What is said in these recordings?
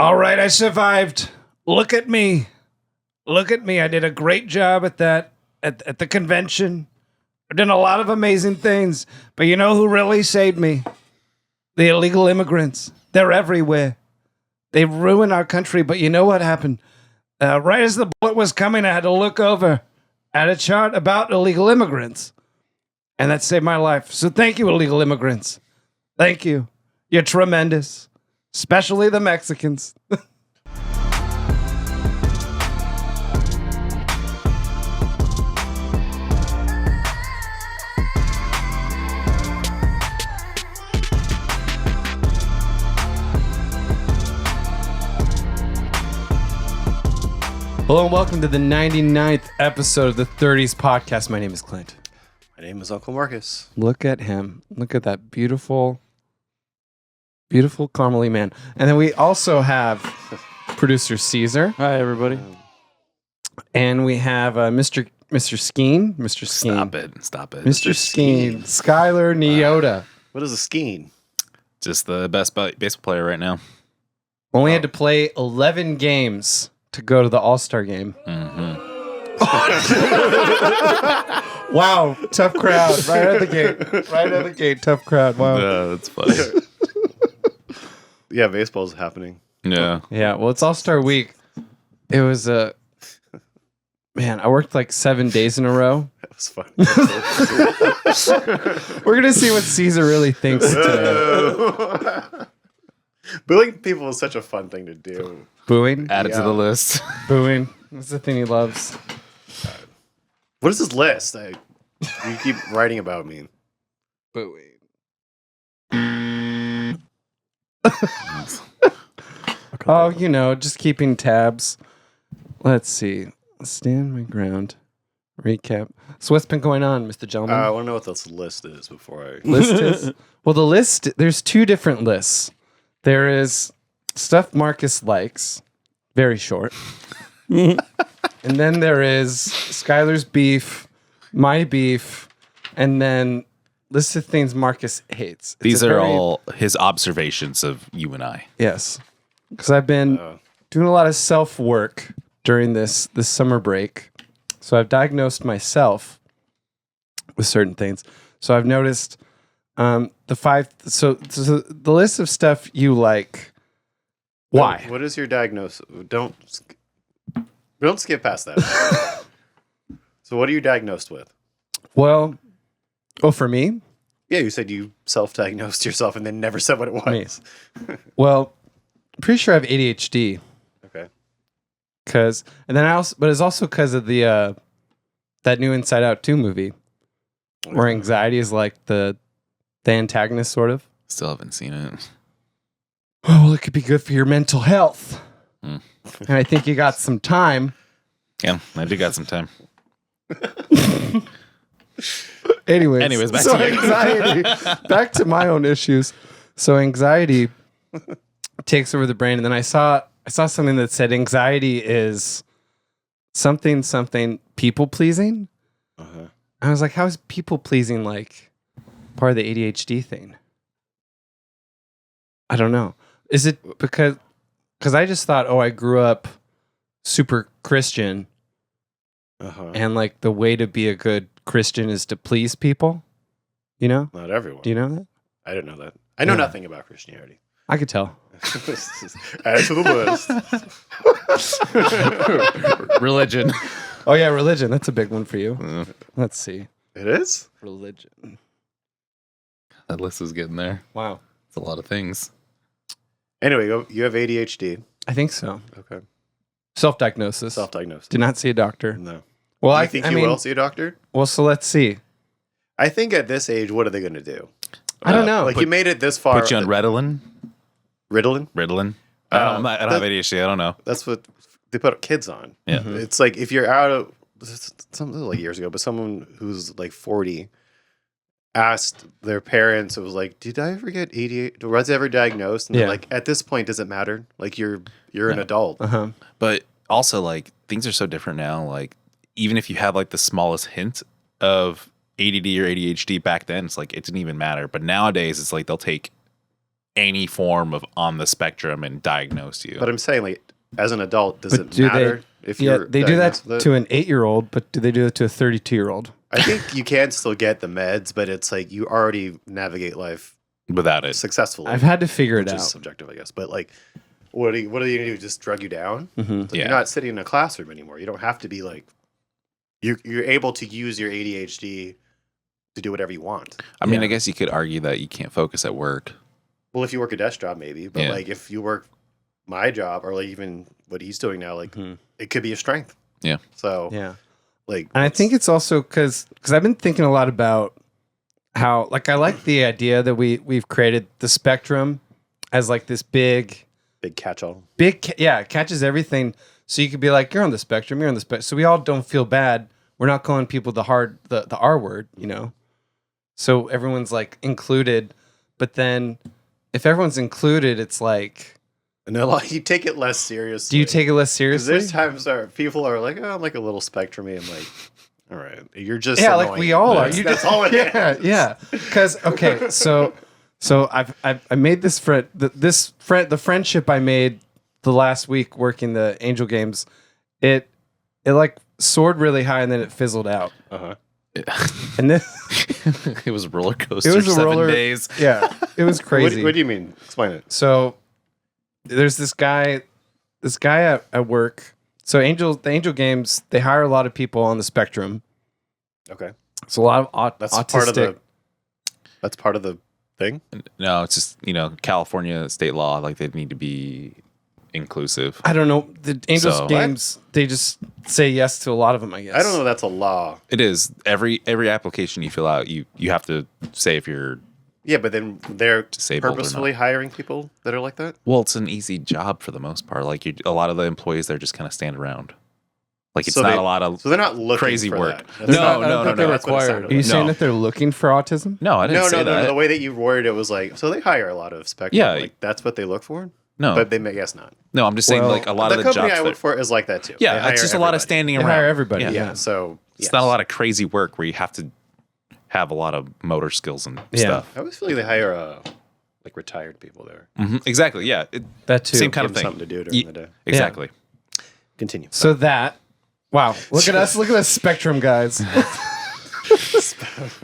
All right, I survived. Look at me. Look at me. I did a great job at that, at the convention. I've done a lot of amazing things. But you know who really saved me? The illegal immigrants. They're everywhere. They ruined our country. But you know what happened? Right as the bullet was coming, I had to look over at a chart about illegal immigrants. And that saved my life. So thank you, illegal immigrants. Thank you. You're tremendous. Especially the Mexicans. Hello and welcome to the 99th episode of the 30s podcast. My name is Clint. My name is Uncle Marcus. Look at him. Look at that beautiful caramely man. And then we also have producer Caesar. Hi, everybody. And we have Mr. Skeen. Mr. Skeen. Stop it. Mr. Skeen. Skylar Nyota. What is a skiing? Just the best baseball player right now. Only had to play 11 games to go to the All-Star game. Mm-hmm. Wow, tough crowd. Right out of the gate, tough crowd. Wow. Yeah, that's funny. Yeah, baseball's happening. Yeah. Yeah, well, it's All-Star week. It was man, I worked like 7 days in a row. That was fun. We're going to see what Caesar really thinks today. Booing people is such a fun thing to do. Booing? Add it to the list. Booing. That's the thing he loves. What is this list? You keep writing about me. Booing. Oh, you know, just keeping tabs. Let's see. Stand my ground. Recap. So what's been going on, Mr. Gentleman? I want to know what this list is before I... List is? Well, the list, there's two different lists. There is stuff Marcus likes, very short. And then there is Skylar's beef, my beef, and then list of things Marcus hates. These are all his observations of you and I. Yes. Because I've been doing a lot of self-work during this summer break. So I've diagnosed myself with certain things. So I've noticed the the list of stuff you like. Why? What is your diagnosis? Don't skip past that. So what are you diagnosed with? Well, for me? Yeah, you said you self-diagnosed yourself and then never said what it was. Well, pretty sure I have ADHD. Okay. But it's also because of the that new Inside Out 2 movie, where anxiety is like the antagonist, sort of. Still haven't seen it. Oh, well, it could be good for your mental health. Mm. And I think you got some time. Yeah, I do got some time. Anyways, back so to you. anxiety. Back to my own issues. So anxiety takes over the brain, and then I saw something that said anxiety is something people pleasing. Uh-huh. I was like, how is people pleasing like part of the ADHD thing? I don't know. Is it because I just thought, I grew up super Christian, and like the way to be a good Christian is to please people, you know? Not everyone. Do you know that? I didn't know that. I know nothing about Christianity. I could tell. Add to the list. Religion. Oh yeah, religion. That's a big one for you. Let's see. It is? Religion. That list is getting there. Wow. It's a lot of things. Anyway, you have ADHD. I think so. Okay. Self-diagnosis. Self-diagnosed. Did not see a doctor. No. Well, Do you think you will see a doctor? Well, so let's see. I think at this age, what are they going to do? I don't know. Like you made it this far. Put you on Ritalin? Ritalin? I don't have ADHD. I don't know. That's what they put kids on. Yeah. It's like if you're out of something like years ago, but someone who's like 40 asked their parents, it was like, did I ever get ADHD? Was I ever diagnosed? And they're like, at this point, does it matter? Like you're an adult. Uh-huh. But also, like, things are so different now. Like, even if you have like the smallest hint of ADD or ADHD back then, it's like it didn't even matter. But nowadays, it's like they'll take any form of on the spectrum and diagnose you. But I'm saying, like, as an adult, does But it do matter if you're they do that diagnosed with it? to an 8-year-old, but do they do it to a 32-year-old? I think you can still get the meds, but it's like you already navigate life Without it, successfully. I've had to figure it which is out. subjective, I guess. But like, what are you going to do? Just drug you down? Mhm. So Yeah. You're not sitting in a classroom anymore. You don't have to be like. You're able to use your ADHD to do whatever you want. I mean, Yeah. I guess you could argue that you can't focus at work. Well, if you work a desk job, maybe. But Yeah. like, if you work my job or like even what he's doing now, like Mhm. it could be a strength. Yeah. So Yeah. like, And I think it's also because I've been thinking a lot about how, like, I like the idea that we've created the spectrum as like this big catch-all. it catches everything. So you could be like, you're on the spectrum, you're on the spectrum. So we all don't feel bad. We're not calling people the R word, you know? So everyone's like included. But then if everyone's included, it's like, No, you take it less seriously. do you take it less 'Cause seriously? there's times where people are like, oh, I'm like a little spectrumy. I'm like, all right, you're just Yeah, like annoying. we all are. That's, that's all it is. Yeah. Because okay, so I made this friend. The friendship I made the last week working the Angel Games, it like soared really high and then it fizzled out. Uh-huh. And then It was a roller coaster. it was a 7 roller. days. Yeah, it was crazy. What do you mean? Explain it. So there's this guy at work. So the Angel Games, they hire a lot of people on the spectrum. Okay, So a lot of that's autistic. part of the. That's part of the thing. No, it's just California state law. Like they need to be inclusive. I don't know. The Angels So- Games, they just say yes to a lot of them, I guess. I don't know. That's a law. It is every application you fill out. You have to say if you're. Yeah, but then they're Disabled or purposefully hiring people that are like that. Well, it's an easy job for the most part. Like a lot of the employees, they're just kind of stand around. Like it's So not they- a lot of. So they're not looking Crazy for work. that. No, That's no, that's what it sounded Are you like. saying No. that they're looking for autism? No, I didn't No, say no, that. no. The way that you worded it was like, so they hire a lot of spectrum. Yeah. Like that's what they look for. No, But they may guess not. no, I'm just saying Well, like a lot the of the company jobs. I work for is like that too. They Yeah, hire it's just a lot of everybody. standing They around. hire everybody. Yeah. Yeah. So It's not a lot of crazy work where you have to have a lot of motor skills and Yeah. stuff. I always feel like they hire like retired people there. Exactly. Yeah. That too. Same kind Give of them thing. something to do during the day. Exactly. Continue. So wow, look at us. Look at us spectrum guys.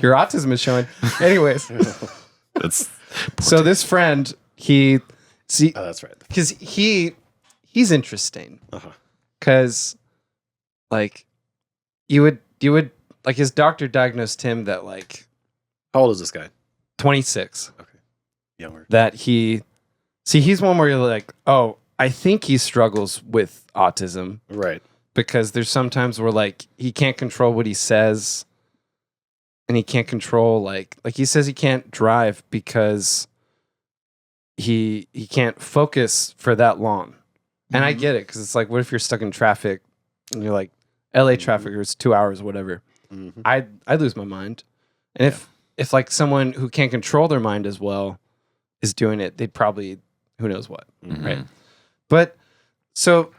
Your autism is showing. Anyways, That's so this friend, Oh, that's right. because he's interesting. Uh-huh. Because like you would like his doctor diagnosed him that like How old is this guy? 26. Younger. That he's one where you're like, oh, I think he struggles with autism. Right. Because there's sometimes where like he can't control what he says, and he can't control like he says he can't drive because he can't focus for that long. And I get it because it's like, what if you're stuck in traffic and you're like LA traffic or it's 2 hours or whatever? Mm-hmm. I'd lose my mind. And if like someone who can't control their mind as well is doing it, they'd probably who knows what, right? But so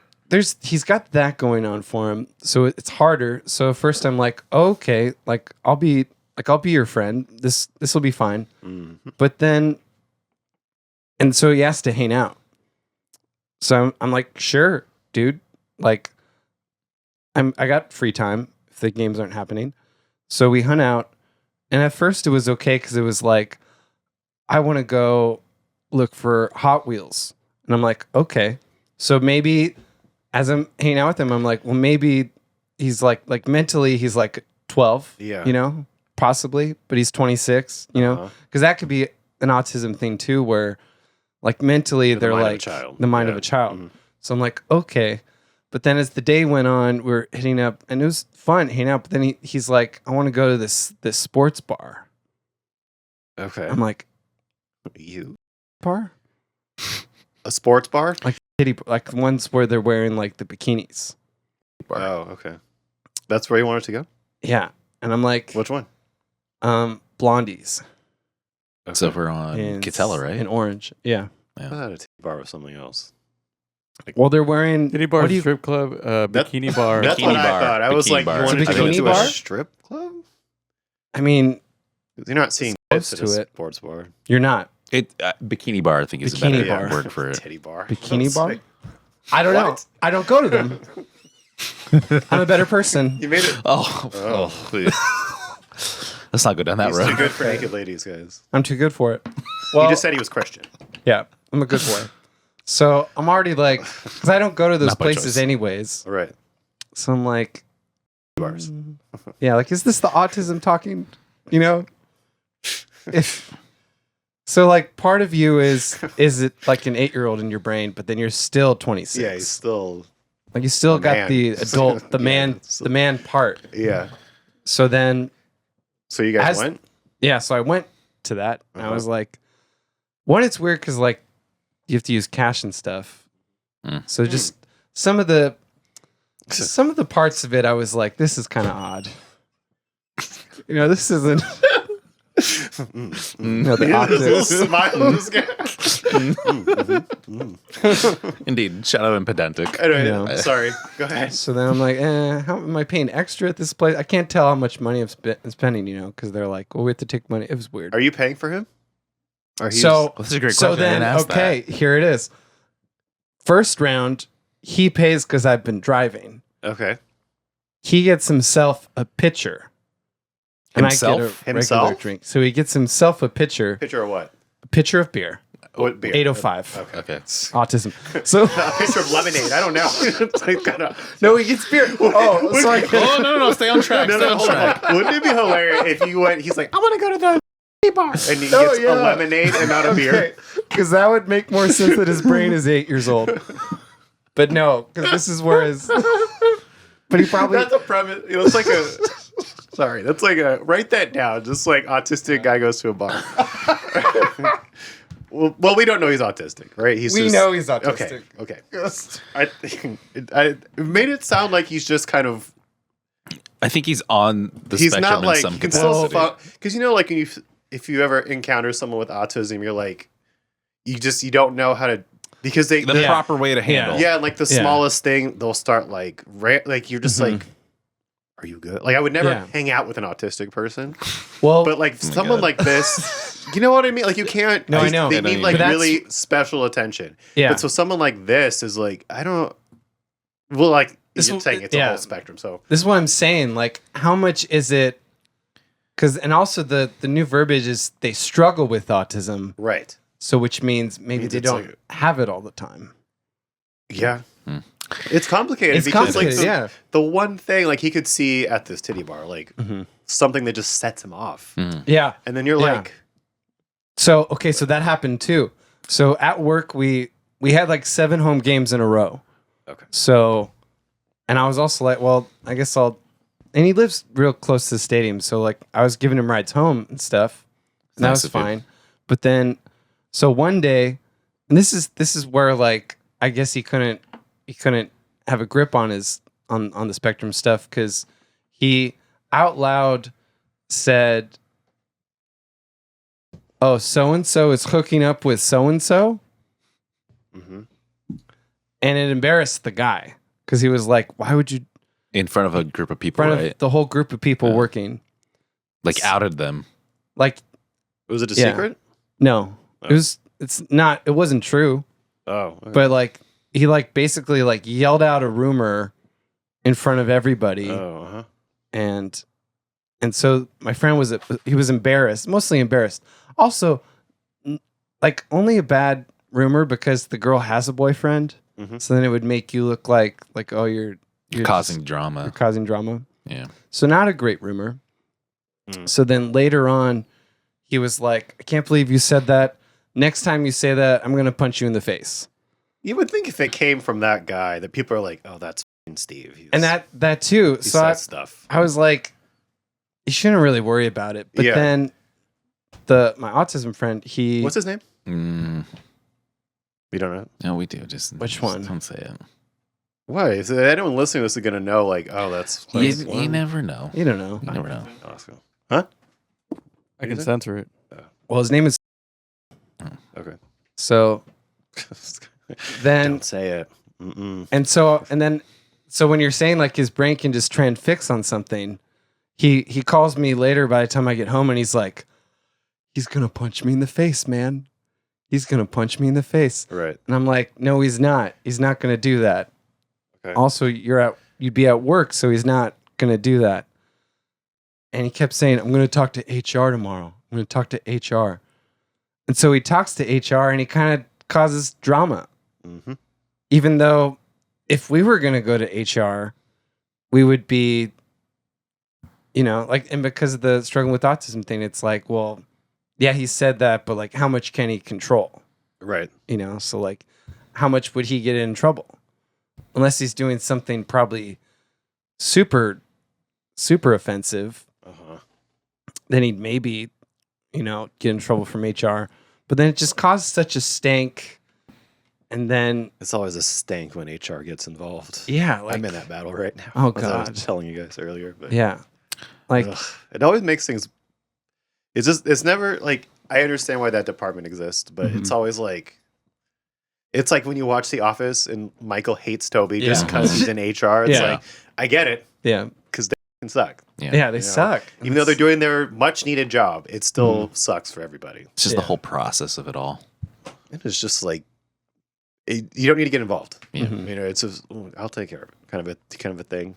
he's got that going on for him, so it's harder. So at first I'm like, oh, okay, like I'll be your friend. This will be fine. Mm-hmm. But then, and so he asked to hang out. So I'm like, sure, dude. Like, I got free time if the games aren't happening. So we hung out, and at first it was okay because it was like, I want to go look for Hot Wheels, and I'm like, okay. So maybe as I'm hanging out with him, I'm like, well, maybe he's like mentally he's like 12, Yeah. you know, possibly, but he's 26, you know, Uh-huh. because that could be an autism thing too, where like mentally The they're mind of a like child. the mind of Yeah. a child. Mhm. So I'm like, okay. But then as the day went on, we are hitting up, and it was fun hanging out. But then he's like, I want to go to this sports bar. Okay. I'm like, You bar? a sports bar? Kitty, like the ones where they're wearing like the bikinis. Oh, okay. That's where you wanted to go. Yeah. And I'm like, Which one? Blondies So we're on in Catella, right? In orange. Yeah. I thought a titty bar was something else. Well, they're wearing Titty bar, what do you- strip club, bikini bar. That's Bikini what I bar. thought. I was Bikini like, bar. you wanted It's a to go bikini to bar? a strip club? I mean, You're not seeing Close this to at a it. sports bar. you're not. Bikini bar, I think, is a Bikini better bar. word for it. Titty bar. Bikini That's bar? like- I don't know. What? I don't go to them. I'm a better person. You made it. Oh, please. Let's not go down that He's road. too good for naked ladies, guys. I'm too good for it. Well, He just said he was Christian. yeah, I'm a good boy. So I'm already like, because I don't go to those Not by places choice. anyways. All right. So I'm like, Bars. yeah, like, is this the autism talking? You know, if so, like, part of you is it like an 8-year-old in your brain, but then you're still 26. Yeah, he's still. like you still got man. the adult, the Yeah, man, the man part. Yeah. So then, So you guys As- went? yeah, so I went to that. And I Uh-huh. was like, one, it's weird because like you have to use cash and stuff. So just some of the parts of it, I was like, this is kind of odd. You know, this isn't. No, the Yeah, this little octave. smile on this guy. Indeed, shallow and pedantic. Anyway, Yeah. sorry. Go ahead. So then I'm like, how am I paying extra at this place? I can't tell how much money I'm spending, you know, because they're like, well, we have to take money. It was weird. Are you paying for him? Or he's- So, This is a great so question. I then, didn't ask okay, here it is. First round, he pays because I've been driving. Okay. He gets himself a pitcher. And I get Himself? a regular Himself? drink. So he gets himself a pitcher Picture of what? of beer. What beer? 805. Okay. Okay. Autism. So A picture of lemonade. I don't know. It's like kinda- no, he gets beer. Oh, so I Oh, no. Stay on track. No, Stay no, on hold track. on. Wouldn't it be hilarious if you went? He's like, I want to go to the bar, and he Oh, gets yeah. a lemonade and not a beer. Because that would make more sense that his brain is 8 years old. But no, because this is where his. But he probably. That's a premise. It's like a. Sorry, that's like a. Write that down. Just like autistic guy goes to a bar. well, we don't know he's autistic, right? We know he's autistic. Okay. I it made it sound like he's just kind of. I think he's on the He's spectrum not like in some he can still capacity. because you know, like when if you ever encounter someone with autism, you're like, you don't know how to because they The proper way to handle. yeah, like the Yeah. smallest thing, they'll start like like you're just like, are you good? Like I would never Yeah. hang out with an autistic person, Well, but like someone God. like this, you know what I mean? Like you can't. No, I know. They I know need you like mean. But really special attention. yeah. But so someone like this is like, I don't. Well, like This you're will- saying, it's a yeah. whole spectrum. So This is what I'm saying. Like, how much is it? Because, and also the new verbiage is they struggle with autism. right, So, which means maybe Means they it's don't like- have it all the time. yeah. It's complicated It's because complicated, like yeah. the one thing like he could see at this titty bar like something that just sets him off, Yeah. and then you're Yeah. like, So, okay, so that happened too. So at work, we had like 7 home games in a row. okay, So, and I was also like, well, I guess I'll. And he lives real close to the stadium, so like I was giving him rides home and stuff. And that Nice was of you. fine. But then, so one day, and this is where like I guess he couldn't have a grip on his on the spectrum stuff because he out loud said, "Oh, so and so is hooking up with so and so," and it embarrassed the guy because he was like, "Why would you?" In front of a group of In people, front right? of the whole group of people Yeah. working, Like outed them. like was it a Yeah. secret? no, it wasn't true. Oh, okay. But like he like basically like yelled out a rumor in front of everybody, oh, and so my friend was embarrassed, mostly embarrassed. Also, like only a bad rumor because the girl has a boyfriend, Mhm. so then it would make you look like oh you're Causing you're drama. causing drama. Yeah. So not a great rumor. So then later on, he was like, "I can't believe you said that. Next time you say that, I'm gonna punch you in the face." you would think if it came from that guy that people are like, oh, that's f***ing Steve. And that too. he So says stuff. I was like, you shouldn't really worry about it. But Yeah. then my autism friend, he What's his name? Mm, We don't know. no, we do. Just Which just one? Don't say it. Why? Is anyone listening to this is gonna know? Like, oh, that's You never know. you don't know. You never know. Huh? I can Is it? censor it. Well, his name is Okay. so then Don't say it. Mm-mm. so when you're saying like his brain can just transfix on something, he calls me later by the time I get home and he's like, he's gonna punch me in the face, man. he's going to punch me in the face. Right. And I'm like, no, he's not. He's not going to do that. Okay. Also, you'd be at work, so he's not going to do that. And he kept saying, I'm going to talk to HR tomorrow. I'm going to talk to HR. And so he talks to HR and he kind of causes drama. Mm-hmm. Even though if we were going to go to HR, we would be, like, and because of the struggling with autism thing, it's like, well, yeah, he said that, but like, how much can he control? Right. So like, how much would he get in trouble? Unless he's doing something probably super, super offensive, then he'd maybe, get in trouble from HR. But then it just causes such a stank. And then It's always a stank when HR gets involved. yeah, like, I'm in that battle right now. Oh, As I God. was telling you guys earlier. But yeah, like, it always makes things. It's never like, I understand why that department exists, but it's always like, it's like when you watch The Office and Michael hates Toby just Yeah. because he's in HR. It's Yeah. like, I get it, yeah, because they can suck. yeah, they suck. Even though they're doing their much needed job, it still sucks for everybody. It's just the whole process of it all. And it's just like, you don't need to get involved. Yeah. It's just, I'll take care of it, kind of a thing.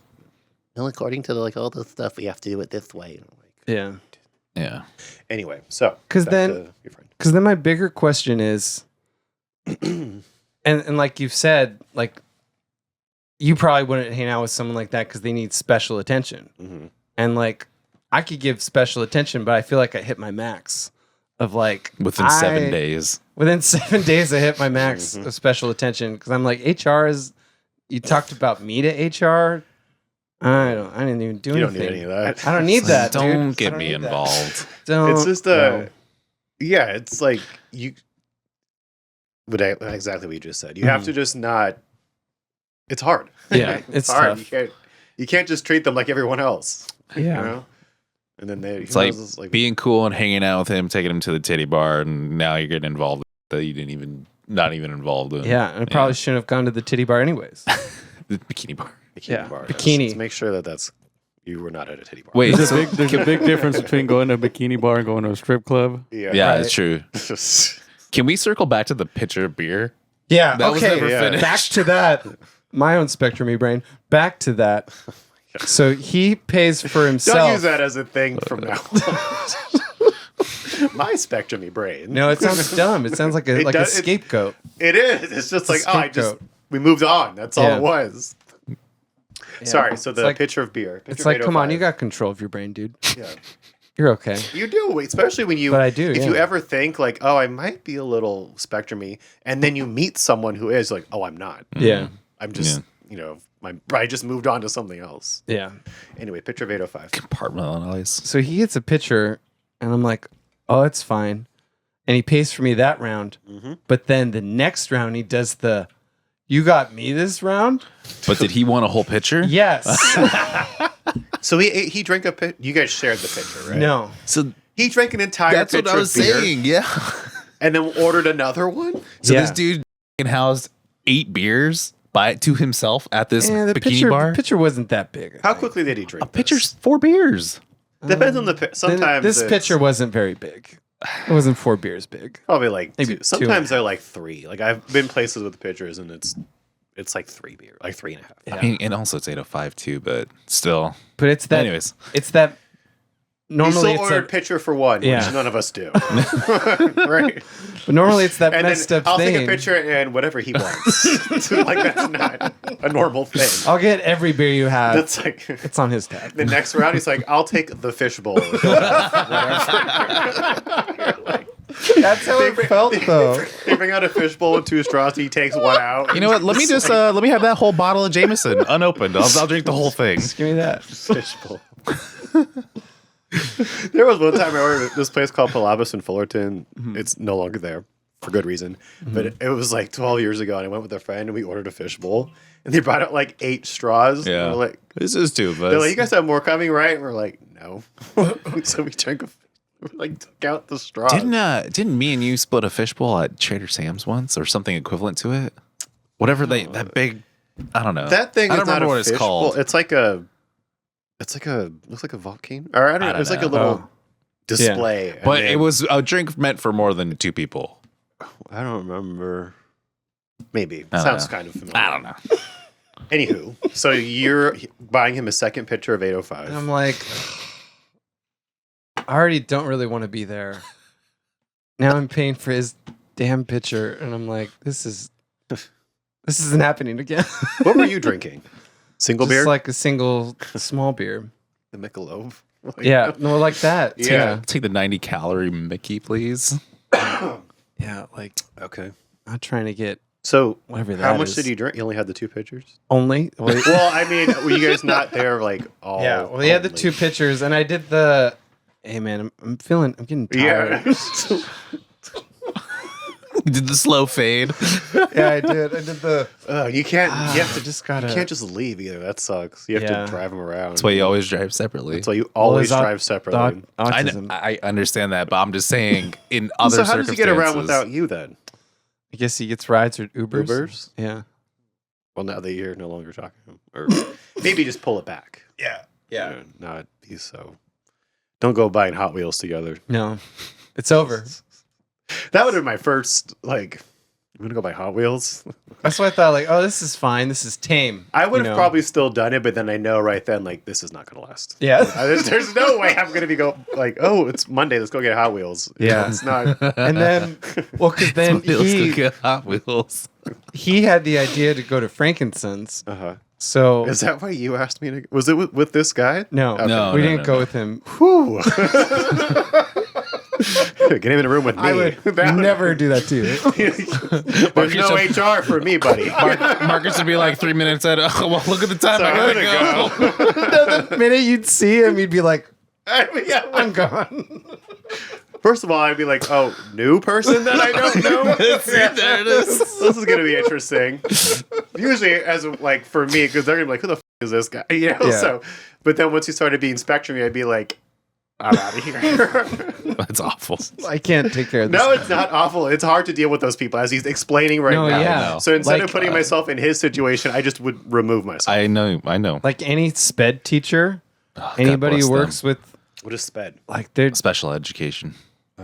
Well, according to all the stuff, we have to do it this way. And I'm like, Yeah, Yeah. anyway, so 'Cause back then- to your friend. because then my bigger question is, and like you've said, like you probably wouldn't hang out with someone like that because they need special attention. Mhm. And like I could give special attention, but I feel like I hit my max of like Within 7 days. Within 7 days, I hit my max of special attention because I'm like, HR is. You talked about me to HR. I didn't even do You don't anything. need any of that. I don't need that. dude. Don't I get don't me need that. involved. Don't. It's just no. yeah, it's like you. Exactly what you just said. You have to just not. It's hard. Yeah, it's hard. tough. You can't just treat them like everyone else. Yeah. You know? And then It's like being cool and hanging out with him, taking him to the titty bar, and now you're getting involved that you not even involved in. Yeah, and I probably shouldn't have gone to the titty bar anyways. The bikini bar. bikini bar. bikini. Let's make sure that you were not at a titty bar. Wait, There's so- a big difference between going to a bikini bar and going to a strip club. yeah, Right. it's true. Can we circle back to the pitcher of beer? Yeah. That was okay. never finished. Back to that. My own spectrum brain. Back to that. So he pays for himself. Don't use that as a thing from now on. My spectrum-y brain. No, it sounds dumb. It sounds like a It does- a scapegoat. It is. It's just like, scapegoat. we moved on. That's all Yeah. it was. Sorry. So the like- pitcher of beer. It's like, come on, 805. you got control of your brain, dude. Yeah. You're okay. You do, especially when you. But I do, If you yeah. ever think like, oh, I might be a little spectrumy, and then you meet someone who is like, oh, I'm not. Yeah. I'm just, I just moved on to something else. Yeah. Anyway, pitcher of 805. Compartmentalize. So he gets a pitcher, and I'm like, oh, it's fine. And he pays for me that round. But then the next round, he does you got me this round? But did he want a whole pitcher? Yes. So he drank a pit. You guys shared the pitcher, right? No. So He drank an entire that's pitcher what I was of beer saying. Yeah. and then ordered another one. So Yeah. this dude housed 8 beers by to himself at this Yeah, the bikini bar. pitcher wasn't that big. How quickly did he drink? A pitcher's 4 beers. Depends on the sometimes This it's pitcher wasn't very big. It wasn't 4 beers big. probably like Maybe 2. 2 Sometimes they're like 3. Like I've been places with pitchers and it's like 3 beer, like 3.5. I mean, and also it's 805 too, but still. But it's that. Anyways. It's that. You Normally, still it's ordered pitcher for 1, Yeah. which none of us do. Right. but normally it's that And messed then up I'll thing. take a pitcher and whatever he wants. Like that's not a normal thing. I'll get every beer you have. That's like It's on his tab. the next round. He's like, "I'll take the fishbowl." That's how it felt, though. They bring out a fishbowl and 2 straws. He takes 1 out. You know what? Let me just let me have that whole bottle of Jameson unopened. I'll drink the whole thing. Just give me that. Fishbowl. There was one time I ordered this place called Palabas in Fullerton. It's no longer there for good reason. But it was like 12 years ago, and I went with a friend, and we ordered a fishbowl. And they brought out like 8 straws. Yeah. And we're like, This is too much. they're like, you guys have more coming, right? And we're like, no. So we drank we like took out the straws. Didn't me and you split a fishbowl at Trader Sam's once or something equivalent to it? Whatever that big, I don't know. That thing I is don't not remember a what it's fishbowl. called. It's like a looks like a volcano. Or I don't know. It's like a little Oh. display. and But then- it was a drink meant for more than 2 people. I don't remember. Maybe. I don't Sounds know. kind of familiar. I don't know. Anywho, so you're buying him a second picture of And 805. I'm like, I already don't really want to be there. Now I'm paying for his damn picture, and I'm like, this isn't happening again. What were you drinking? Single Just beer? like a single small beer. The Michelob? Like, Yeah, no, like that. Yeah. Take the 90-calorie Mickey, please. Yeah, like Okay. not trying to get So, whatever that how much is. did you drink? You only had the 2 pictures? Only? Wait. Well, I mean, were you guys not there like all? Yeah, well, he had the only? 2 pictures, and I did the. Hey, man, I'm getting tired. Yeah. Did the slow fade. Yeah, I did. I did the. You can't. You have I to just gotta. You can't just leave either. That sucks. You have Yeah. to drive him around. That's why you always drive separately. That's why you always his drive separately. Autism. I understand that, but I'm just saying in other So how does circumstances. he get around without you then? I guess he gets rides or Ubers. Ubers? Yeah. Well, now that you're no longer talking to him, or maybe just pull it back. Yeah. Yeah. Not be so. Don't go buying Hot Wheels together. No, it's over. That would have been my first like. I'm gonna go buy Hot Wheels. That's why I thought, like, oh, this is fine. This is tame. I would have You know? probably still done it, but then I know right then, like, this is not gonna last. Yeah. There's no way I'm gonna be like, oh, it's Monday. Let's go get Hot Wheels. Yeah. It's not. And then, well, because then Let's go get Hot Wheels. he had the idea to go to Frankincense. Uh-huh. So Is that why you asked me to? Was it with this guy? no, Okay. No, we no, didn't no, go no. with him. Whew. Get him in a room with me. I would That never do that to you. There's no HR for me, buddy. Marcus would be like 3 minutes at. Oh, well, look at the time. So I I'm gotta gonna go. The minute you'd see him, you'd be like, Yeah. I'm gone. First of all, I'd be like, oh, new person that I don't know. There it is. This is gonna be interesting. Usually, as like for me, because they're gonna be like, who the is this guy? You know. Yeah. So, but then once you started being spectrum, I'd be like, I'm out of here. That's awful. I can't take care of this. No, it's not awful. It's hard to deal with those people as he's explaining right No, now. yeah. So instead Like, of putting myself in his situation, I just would remove myself. I know. Like any sped teacher, Oh, God anybody bless who works with, What is sped? like, they're Special education.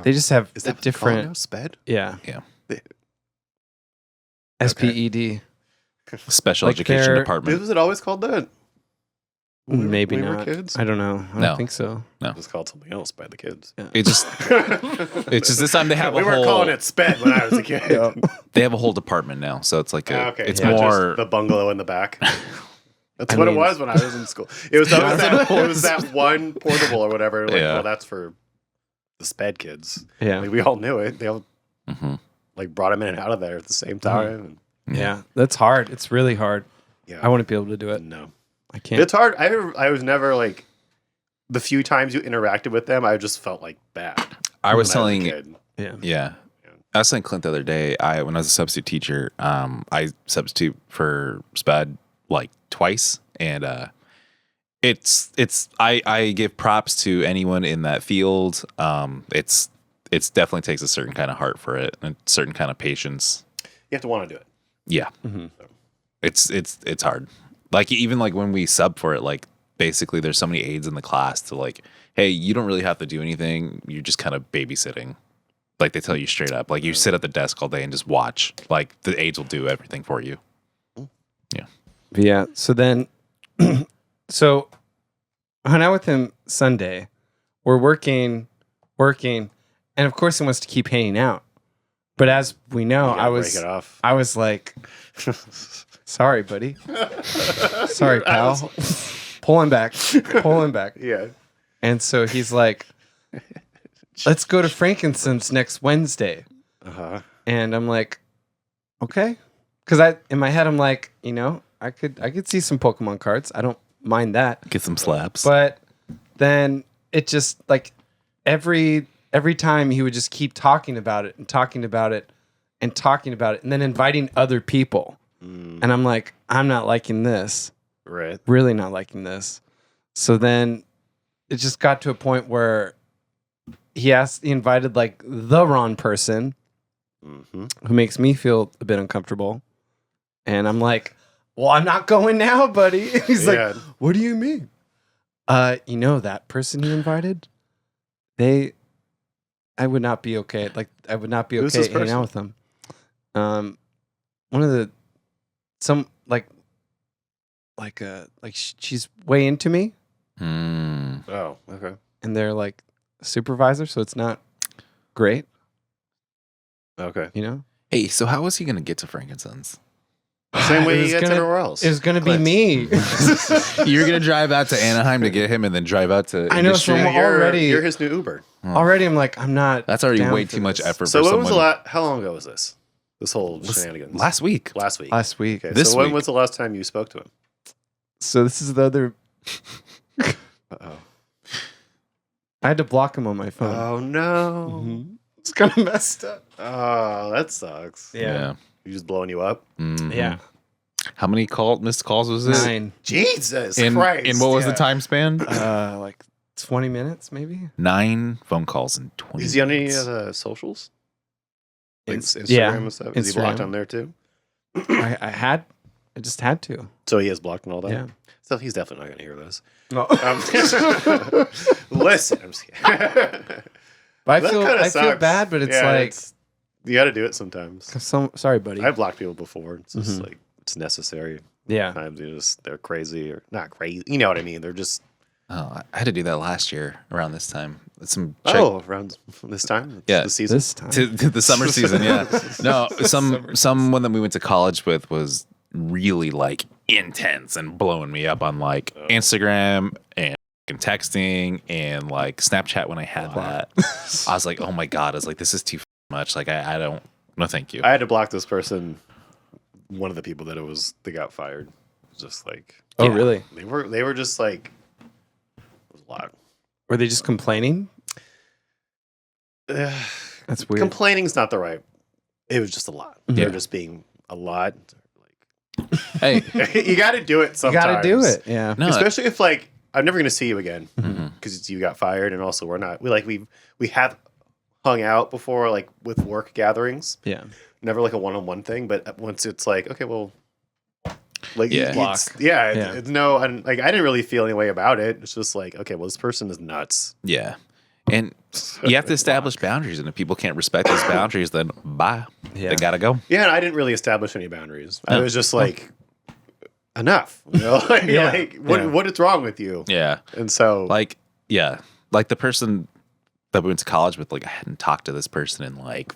they just have Is a that what they call it now? different, Sped? yeah, Yeah. SPED. Special Like education they're- department. Was it always called that? Maybe when we were not. kids? I don't know. I No. don't think so. It was called something else by the kids. It just it's just this time they have we a weren't whole calling it sped when I was a kid. they have a whole department now, so it's like a Okay, it's not more just the bungalow in the back. That's I what mean- it was when I was in school. It was always that, it was that one portable or whatever. Like, Yeah. well, that's for the sped kids. Yeah. Like, we all knew it. They all Mhm. like brought them in and out of there at the same time. Yeah. That's hard. It's really hard. Yeah, I wouldn't be able to do it. no. I can't. It's hard. I was never like the few times you interacted with them, I just felt like bad. I was when telling a kid. yeah. yeah. I was telling Clint the other day, when I was a substitute teacher, I substitute for SPED like twice, and I give props to anyone in that field. It's definitely takes a certain kind of heart for it and a certain kind of patience. You have to want to do it. Yeah, Mhm. it's hard. Like even like when we sub for it, like basically there's so many aides in the class to like, hey, you don't really have to do anything. You're just kind of babysitting. Like they tell you straight up, like you sit at the desk all day and just watch. Like the aides will do everything for you. Yeah. So then, so I hung out with him Sunday. We're working, and of course he wants to keep hanging out. But as we know, You gotta break it off. I was like, sorry, buddy. Sorry, pal. Pull him back. Yeah. And so he's like, let's go to Frankincense next Wednesday. Uh-huh. And I'm like, okay. Because in my head, I'm like, I could see some Pokemon cards. I don't mind that. Get some slaps. But then it just like every time he would just keep talking about it and talking about it and talking about it and then inviting other people. And I'm like, I'm not liking this. Right. Really not liking this. So then it just got to a point where he invited like the wrong person Mm-hmm. who makes me feel a bit uncomfortable. And I'm like, well, I'm not going now, buddy. He's Yeah. like, what do you mean? That person you invited, they I would not be okay. Like I would not be Who's okay this hanging out with person? them. One of the some she's way into me, Oh, okay. and they're like a supervisor, so it's not great, Okay. you know. Hey, so how was he going to get to Frankincense? Same way It he was gets gonna- everywhere else. It was gonna be Clint. me. You're going to drive out to Anaheim to get him and then drive out to I know, Industry? so You're, already- you're his new Uber. Already, I'm like, I'm not. That's already down way for too much this. effort So for when was someone. the how long ago was this? This whole shenanigans. Last week. Last week. Last week. Okay, This so when week. was the last time you spoke to him? So this is the other. Uh-oh. I had to block him on my phone. Oh no. Mhm. It's kind of messed up. Oh, that sucks. Yeah. He's just blowing you up. Mhm. Yeah. How many missed calls was it? 9. Jesus In Christ. what was the Yeah. time span? Like 20 minutes, maybe. 9 phone calls in 20 Is he on any minutes. of the socials? Like Ins- Instagram yeah, and stuff? Is he blocked Instagram. on there too? I just had to. So he is blocked and all that? Yeah. So he's definitely not going to hear this. No. Listen, I'm just kidding. But That I kinda feel sucks. bad, but it's Yeah, like you got to do it sometimes. sorry, buddy. I've blocked people before. It's just Mhm. like it's necessary. Yeah. Sometimes they're crazy or not crazy. You know what I mean? They're just Oh, I had to do that last year around this time. around this time. Yeah. the season. This time. To the summer season, yeah. No, someone that we went to college with was really like intense and blowing me up on like Instagram and fucking texting and like Snapchat when I had that. I was like, oh my God. I was like, this is too much. Like I don't, no thank you. I had to block this person. One of the people they got fired. Just like Oh, really? they were just like it was a lot. Were they just complaining? That's weird. Complaining's not the right. It was just a lot. Mhm. They're Yeah. just being a lot. Hey, You got to do it you sometimes. got to do it. Yeah. no, Especially if like I'm never going to see you again Mhm. because you got fired, and also we have hung out before like with work gatherings. Yeah. Never like a one-on-one thing, but once it's like okay, well, like Yeah. it's no, and like I didn't really feel any way about it. It's just like okay, well, this person is nuts. yeah. And you have to establish boundaries. And if people can't respect those boundaries, then bye. Yeah. They got to go. Yeah, and I didn't really establish any boundaries. I Oh. was just like enough. You know, like, Yeah. like what Yeah. what is wrong with you? Yeah. And so Like, yeah. Like the person that we went to college with, like I hadn't talked to this person in like,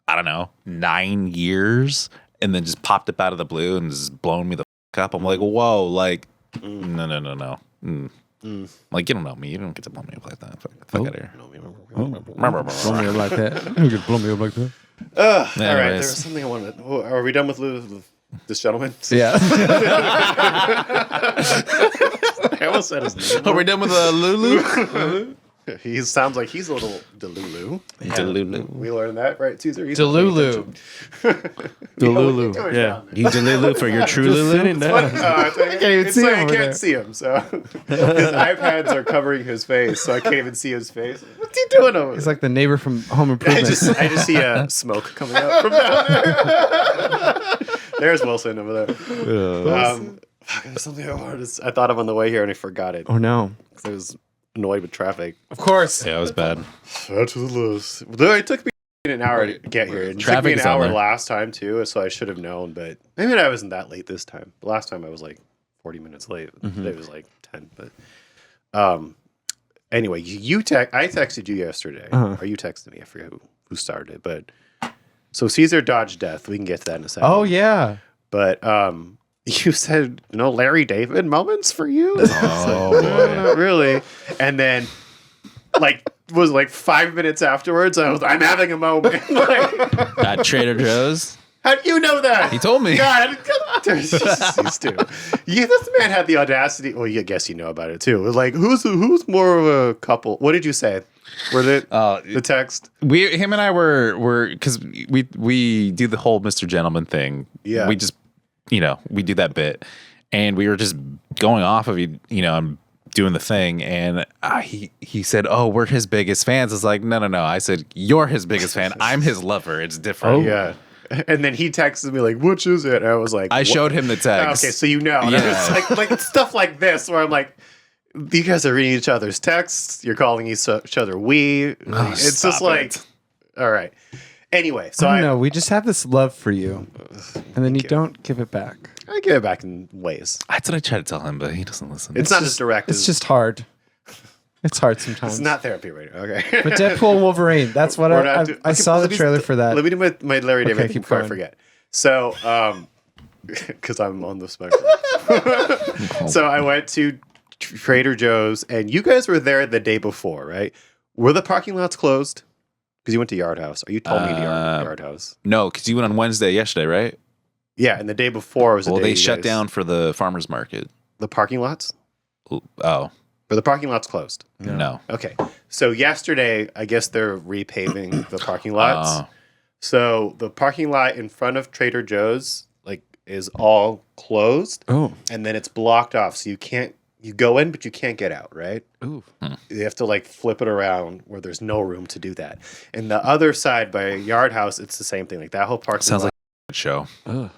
I don't know, 9 years, and then just popped up out of the blue and just blown me the fuck up. I'm like, whoa, like, no. Like, you don't know me. You don't get to blow me up like that. Fuck out of here. Blow me up like that. You could blow me up like that. all right, there Anyways. was something I wanted. Oh, are we done with this gentleman? Yeah. I almost said his name. Are we done with Lulu? He sounds like he's a little Delulu. Delulu. We learned that, right, Caesar? He's Delulu. Delulu, Delulu. yeah. You Delulu for your true Just Lulu? sitting down. I can't even see him I over can't there. see him, so his iPads are covering his face, so I can't even see his face. What's he doing over He's there? like the neighbor from Home I Improvement. just see smoke coming up from down there. There's Wilson over there. Fuck, there's something I thought of on the way here and I forgot it. Oh no. 'Cause I was annoyed with traffic. Of course. Yeah, it was bad. That to the list. It took me an hour to get here. It took me Traffic an is on hour there. last time too, so I should have known. But maybe I wasn't that late this time. The last time I was like 40 minutes late. Today was like 10. But anyway, I texted you yesterday, or you texted me. I forget who started it, but so Caesar dodged death. We can get to that in a second. Oh yeah. But you said Larry David moments for you. Oh, boy. Not really. And then was like 5 minutes afterwards, I'm having a moment. Like, At Trader Joe's? how do you know that? He told me. God, these two. Yeah, this man had the audacity. Well, I guess you know about it too. It was like, who's more of a couple? What did you say? Were it the text? Him and I were because we do the whole Mr. Gentleman thing. Yeah. We just we do that bit, and we were just going off of I'm doing the thing, and he said, "Oh, we're his biggest fans." It's like, no. I said, "You're his biggest fan. I'm his lover. It's different." Yeah. And then he texted me like, "Which is it?" And I was like, I "What?" showed him the text. Okay, so you know. And I Yeah. was like stuff like this where I'm like, you guys are reading each other's texts. You're calling each other we. It's just like, all right. Anyway, so I don't know. We just have this love for you, and then you don't give it back. I give it back in ways. That's what I try to tell him, but he doesn't listen. It's not as direct. It's just hard. It's hard sometimes. It's not therapy radio. Okay. But Deadpool and Wolverine. That's what I saw the trailer for that. Let me do my Larry David thing before I going. forget. So, because I'm on the spectrum. So I went to Trader Joe's, and you guys were there the day before, right? Were the parking lots closed? Because you went to Yard House. Or you told me to Yard House. No, because you went on Wednesday yesterday, right? Yeah, and the day before was the day they you shut guys- down for the farmer's market. the parking lots. Oh, Or the parking lots closed. no. Okay. So yesterday, I guess they're repaving the parking lots. Oh. So the parking lot in front of Trader Joe's is all closed, Oh. and then it's blocked off. So you go in, but you can't get out, right? Ooh. You have to flip it around where there's no room to do that. And the other side by Yard House, it's the same thing. Like that whole parking Sounds lot. like a show.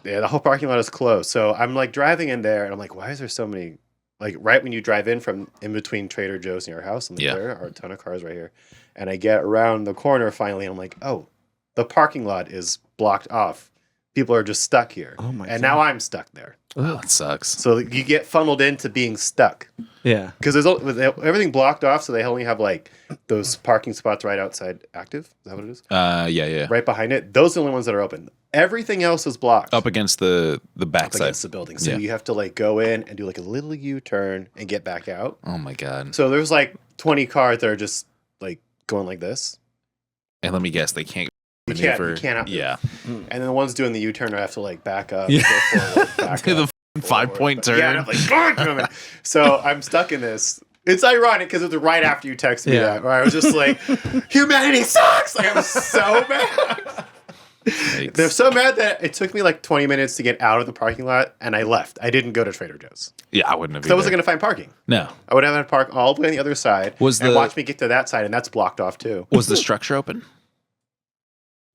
Yeah, the whole parking lot is closed. So I'm driving in there, and I'm like, why is there so many? Right when you drive in from in between Trader Joe's and your house, I'm like, there are a ton of cars right here. And I get around the corner finally, and I'm like, oh, the parking lot is blocked off. People are just stuck here. Oh my and God. now I'm stuck there. Oh, that sucks. So you get funneled into being stuck. Yeah. Because with everything blocked off, so they only have those parking spots right outside active. Is that what it is? Yeah. Right behind it. Those are the only ones that are open. Everything else is blocked. Up against the Up backside. against the building. So Yeah. you have to go in and do a little U-turn and get back out. Oh my god. So there's 20 cars that are just going like this. And let me guess, they can't You maneuver. can't outmove. Yeah. And then the ones doing the U-turn have to back up. Yeah. Go forward, back The up, f***ing 5-point turn. Yeah, and I'm like, "God damn it." So I'm stuck in this. It's ironic because it was right after you texted me that, where I was just like, humanity sucks. I was so mad. They're so mad that it took me 20 minutes to get out of the parking lot, and I left. I didn't go to Trader Joe's. Yeah, I wouldn't have. So I wasn't going to find parking. No. I would have had to park all the way on the other side and watch me get to that side, and that's blocked off too. Was the structure open?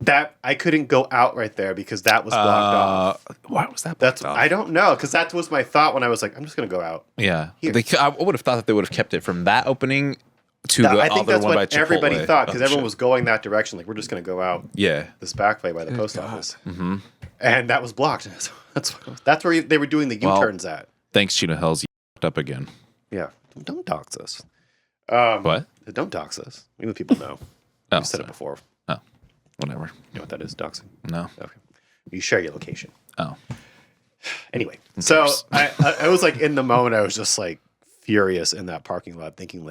That I couldn't go out right there because that was blocked off. Why was that blocked That's off? I don't know, because that was my thought when I was like, I'm just going to go out. Yeah. Here. I would have thought that they would have kept it from that opening to the I think other that's one by what Chipotle. everybody thought, because Oh, everyone shit. was going that direction. We're just going to go out Yeah. this back way by the post office. Mm-hmm. And that was blocked. That's where they were doing the U-turns at. Thanks, Tuna Hills. You f***ed up again. Yeah. Don't dox us. What? Don't dox us. Even people know. Oh, You said it before. whatever. You know what that is, doxing? No. Okay. You share your location. Oh. Anyway, so I was in the moment, I was just furious in that parking lot, thinking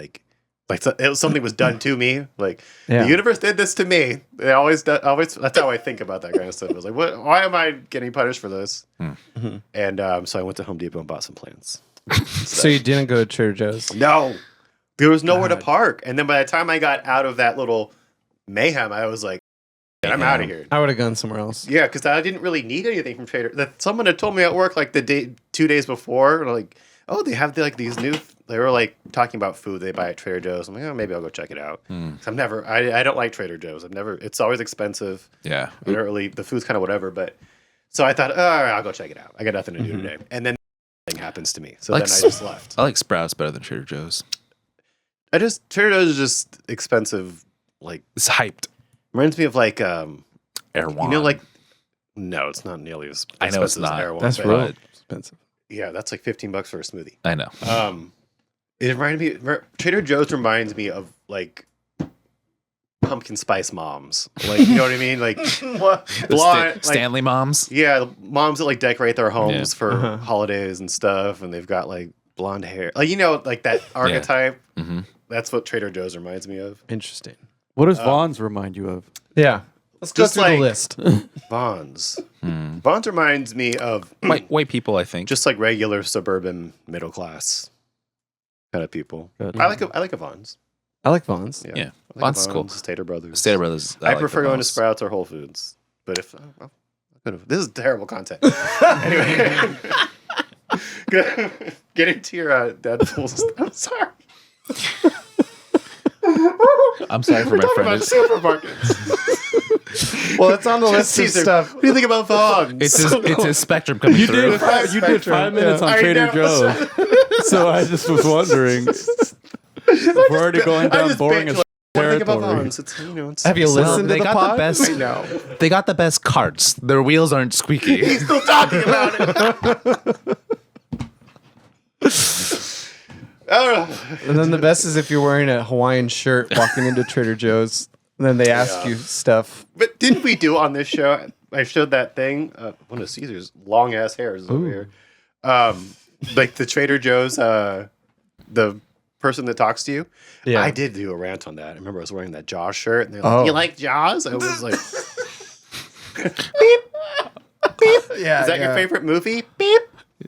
something was done to me. The universe did this to me. They always that's how I think about that kind of stuff. I was why am I getting punished for this? Mm-hmm. And so I went to Home Depot and bought some plants. So you didn't go to Trader Joe's? No, there was nowhere to park. And then by the time I got out of that little mayhem, I was like, I'm out of here. I would have gone somewhere else. Yeah, because I didn't really need anything from Trader. That someone had told me at work the 2 days before, oh, they have these new. They were talking about food they buy at Trader Joe's. I'm like, oh, maybe I'll go check it out. 'Cause I don't like Trader Joe's. It's always expensive. Yeah. I don't really, the food's kind of whatever. But so I thought, all right, I'll go check it out. I got nothing to do today. And then thing happens to me. So then I just left. I like Sprouts better than Trader Joe's. Trader Joe's is just expensive. It's hyped. Reminds me of Erewhon. no, it's not nearly as I know it's expensive as not. Erewhon, That's but- real expensive. Yeah, that's $15 for a smoothie. I know. It reminded me. Trader Joe's reminds me of pumpkin spice moms. You know what I mean? Blonde, Stanley moms. yeah, the moms that decorate their homes Yeah. for holidays and stuff, and they've got blonde hair. That archetype. Mm-hmm. That's what Trader Joe's reminds me of. Interesting. What does Vaughn's remind you of? Yeah. Let's go Just through the list. Vons. Vons reminds me of White people, I think. just regular suburban middle class kind of people. Good. I like a Vons. I like Vaughn's. Yeah, Yeah. I like a Vons is cool. Stater Brothers. Stater Brothers. I like prefer the going to most. Sprouts or Whole Foods. But if this is terrible content. Anyway, get into your Deadpool. I'm sorry. I'm sorry for We're my talking friend. about supermarkets. Well, it's on the list of Caesar, stuff. What do you think about Vons? It's his spectrum coming You through. did 5 minutes on I Trader know. Joe's, so I just was wondering. We're already going down boring as What do you think about territory. Vons? It's, it's, Have you Well, listened to they the got pod? the best. I know. They got the best carts. Their wheels aren't squeaky. He's still talking about it. Oh, And then the best is if you're wearing a Hawaiian shirt walking into Trader Joe's, and then they ask you stuff. but didn't we do on this show? I showed that thing. One of Caesar's long ass hairs is over here. Like the Trader Joe's, the person that talks to you. Yeah. I did do a rant on that. I remember I was wearing that Jaws shirt, and they're like, "You like Jaws?" I was like, Yeah, "Is that your favorite movie?" Beep.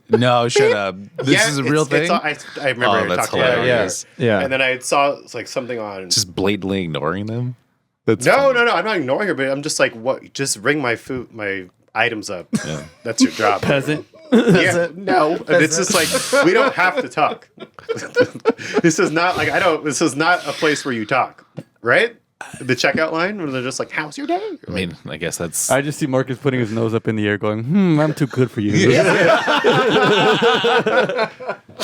No, shut up. This is a real thing. I remember Oh, that's talking about it. hilarious. Yeah. And then I saw like something on. Just blatantly ignoring them. That's No, funny. no. I'm not ignoring her, but I'm just like, what? Just ring my items up. Yeah. That's your job. Peasant. Yeah, no. It's just like we don't have to talk. This is not like This is not a place where you talk, right? The checkout line where they're just like, "How's your day?" I mean, I guess that's. I just see Marcus putting his nose up in the air, going, I'm too good for you."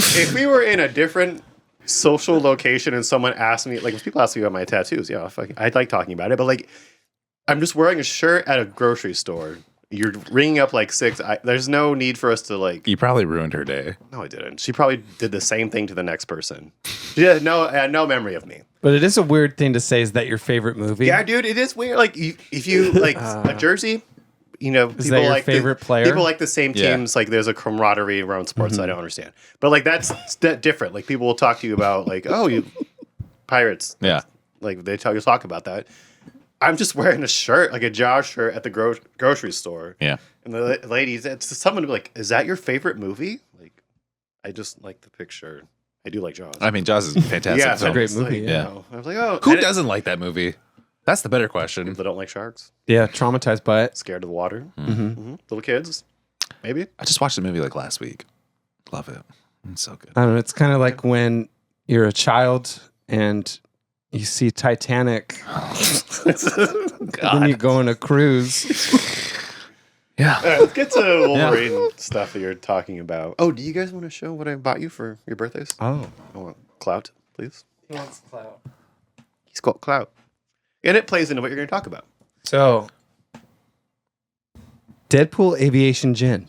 If we were in a different social location and someone asked me, like, if people ask me about my tattoos, yeah, I'd like talking about it. But like, I'm just wearing a shirt at a grocery store. You're ringing up like six. There's no need for us to like. You probably ruined her day. No, I didn't. She probably did the same thing to the next person. She had no memory of me. But it is a weird thing to say. Is that your favorite movie? Yeah, dude, it is weird. Like, if you like a jersey, people that your like favorite player? People like the same Yeah. teams. Like, there's a camaraderie around sports I don't understand. But like, that's different. Like, people will talk to you about like, oh, you Pirates. Yeah. Like, they talk about that. I'm just wearing a shirt, like a Jaws shirt at the grocery store. Yeah. And the ladies, it's someone to be like, is that your favorite movie? Like, I just like the picture. I do like Jaws. I mean, Jaws is a fantastic. Yeah, it's a film. great Like, movie, you yeah. know, I was like, oh, Who and doesn't like that movie? That's the better question. They don't like sharks. Yeah, traumatized by it. Scared of the water. Little kids, maybe. I just watched the movie like last week. Love it. It's so good. I don't know. It's kind of like when you're a child and you see Titanic, then you go on a cruise. Yeah. All right, let's get to Wolverine stuff that you're talking about. Oh, do you guys want to show what I bought you for your birthdays? Oh, I want clout, please. he wants clout. He's got clout. And it plays into what you're going to talk about. So, Deadpool Aviation Gin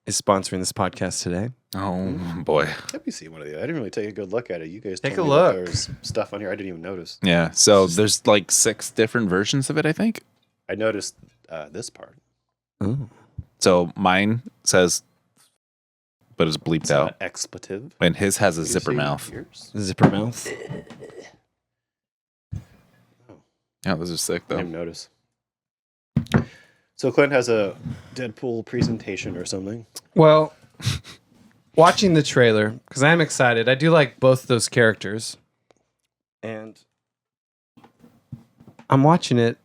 is sponsoring this podcast today. Oh boy. Let me see one of the. I didn't really take a good look at it. You guys Take told a me that look. There's stuff on here I didn't even notice. Yeah. So there's like 6 different versions of it, I think. I noticed this part. Oh, So mine says, but it's bleeped It's out, not expletive. and his has a You zipper see mouth. yours? zipper mouth. Yeah, those are sick I though. didn't notice. So Clint has a Deadpool presentation or something. Well, watching the trailer, because I'm excited. I do like both those characters. And I'm watching it,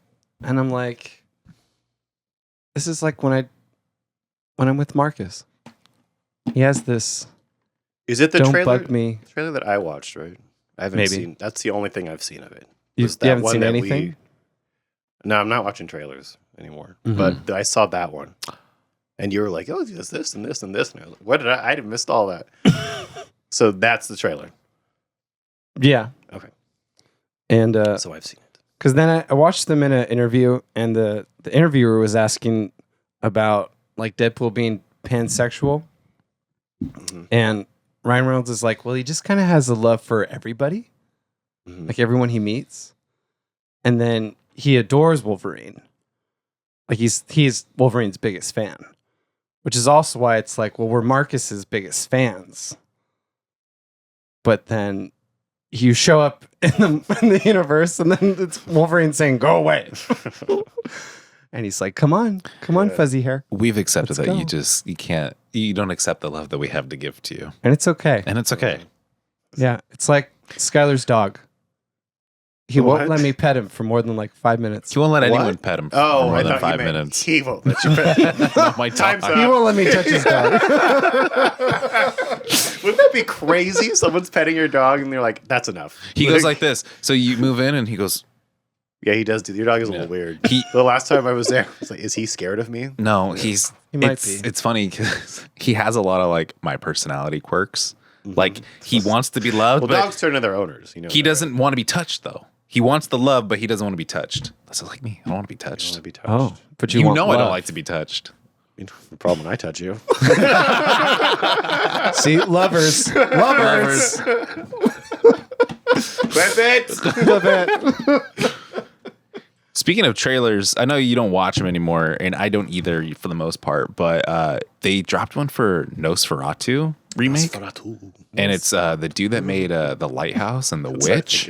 and I'm like, this is like when I'm with Marcus. He has this Is it the "Don't trailer? bug me." Trailer that I watched, right? I haven't Maybe. seen. That's the only thing I've seen of it. You, Was you that haven't one seen that anything? No, I'm not watching trailers anymore. Mhm. But I saw that one, and you were like, "Oh, there's this and this and this," and I was like, "What did I? I missed all that." So that's the trailer. Yeah. Okay. And So I've seen it. because then I watched them in an interview, and the interviewer was asking about like Deadpool being pansexual, Mhm. and Ryan Reynolds is like, well, he just kind of has a love for everybody, Mhm. like everyone he meets, and then he adores Wolverine. Like he's Wolverine's biggest fan, which is also why it's like, well, we're Marcus's biggest fans, but then you show up in the universe, and then it's Wolverine saying, "Go away," and he's like, "Come on, Yeah. fuzzy hair," We've accepted Let's that go. you don't accept the love that we have to give to you, and it's okay. and it's okay. Yeah, it's like Skylar's dog. He won't What? let me pet him for more than like 5 minutes. He won't let What? anyone pet him for Oh, more I than thought 5 you meant minutes. He won't let you pet. No, my Time's dog. up. He won't let me touch his dog. Wouldn't that be crazy? Someone's petting your dog, and they're like, "That's enough." He goes like this. So you move in, and he goes, Yeah, he does. Your dog is a little weird. The last time I was there, I was like, is he scared of me? No, He might be. It's funny because he has a lot of like my personality quirks. Like he wants to be loved, Well, but dogs turn to their owners. You know, he doesn't want to be touched though. He wants the love, but he doesn't want to be touched. That's like me. I don't want to be Right? touched. To be touched. Oh, but You want know I don't love. like to be touched. The problem when I touch you. See, lovers. Lovers. Clip it. Speaking of trailers, I know you don't watch them anymore, and I don't either for the most part. But they dropped one for Nosferatu remake, and it's the dude that made the Lighthouse and the Witch.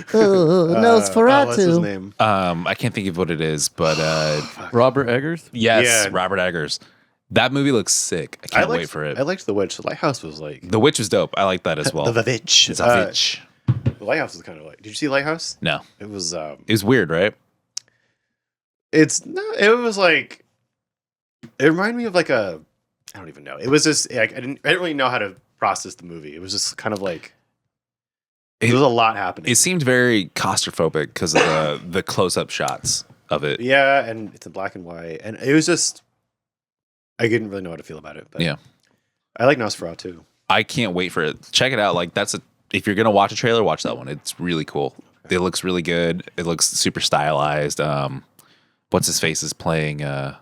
Nosferatu. What's his name? I can't think of what it is, but Robert Eggers. yes, Yeah. Robert Eggers. That movie looks sick. I can't wait for it. I liked The Witch. The Lighthouse was like The Witch was dope. I like that as well. The Witch. It's a witch. The Lighthouse was kind of like. Did you see Lighthouse? No, It was. it was weird, right? It's no. It was like. It reminded me of like a. I don't even know. It was just like I didn't really know how to process the movie. It was just kind of like. There was a lot happening. It seemed very claustrophobic because of the close-up shots of it. Yeah, and it's in black and white, and it was just. I didn't really know how to feel about it. But Yeah. I like Nosferatu too. I can't wait for it. Check it out. Like if you're gonna watch a trailer, watch that one. It's really cool. It looks really good. It looks super stylized. What's his face is playing the.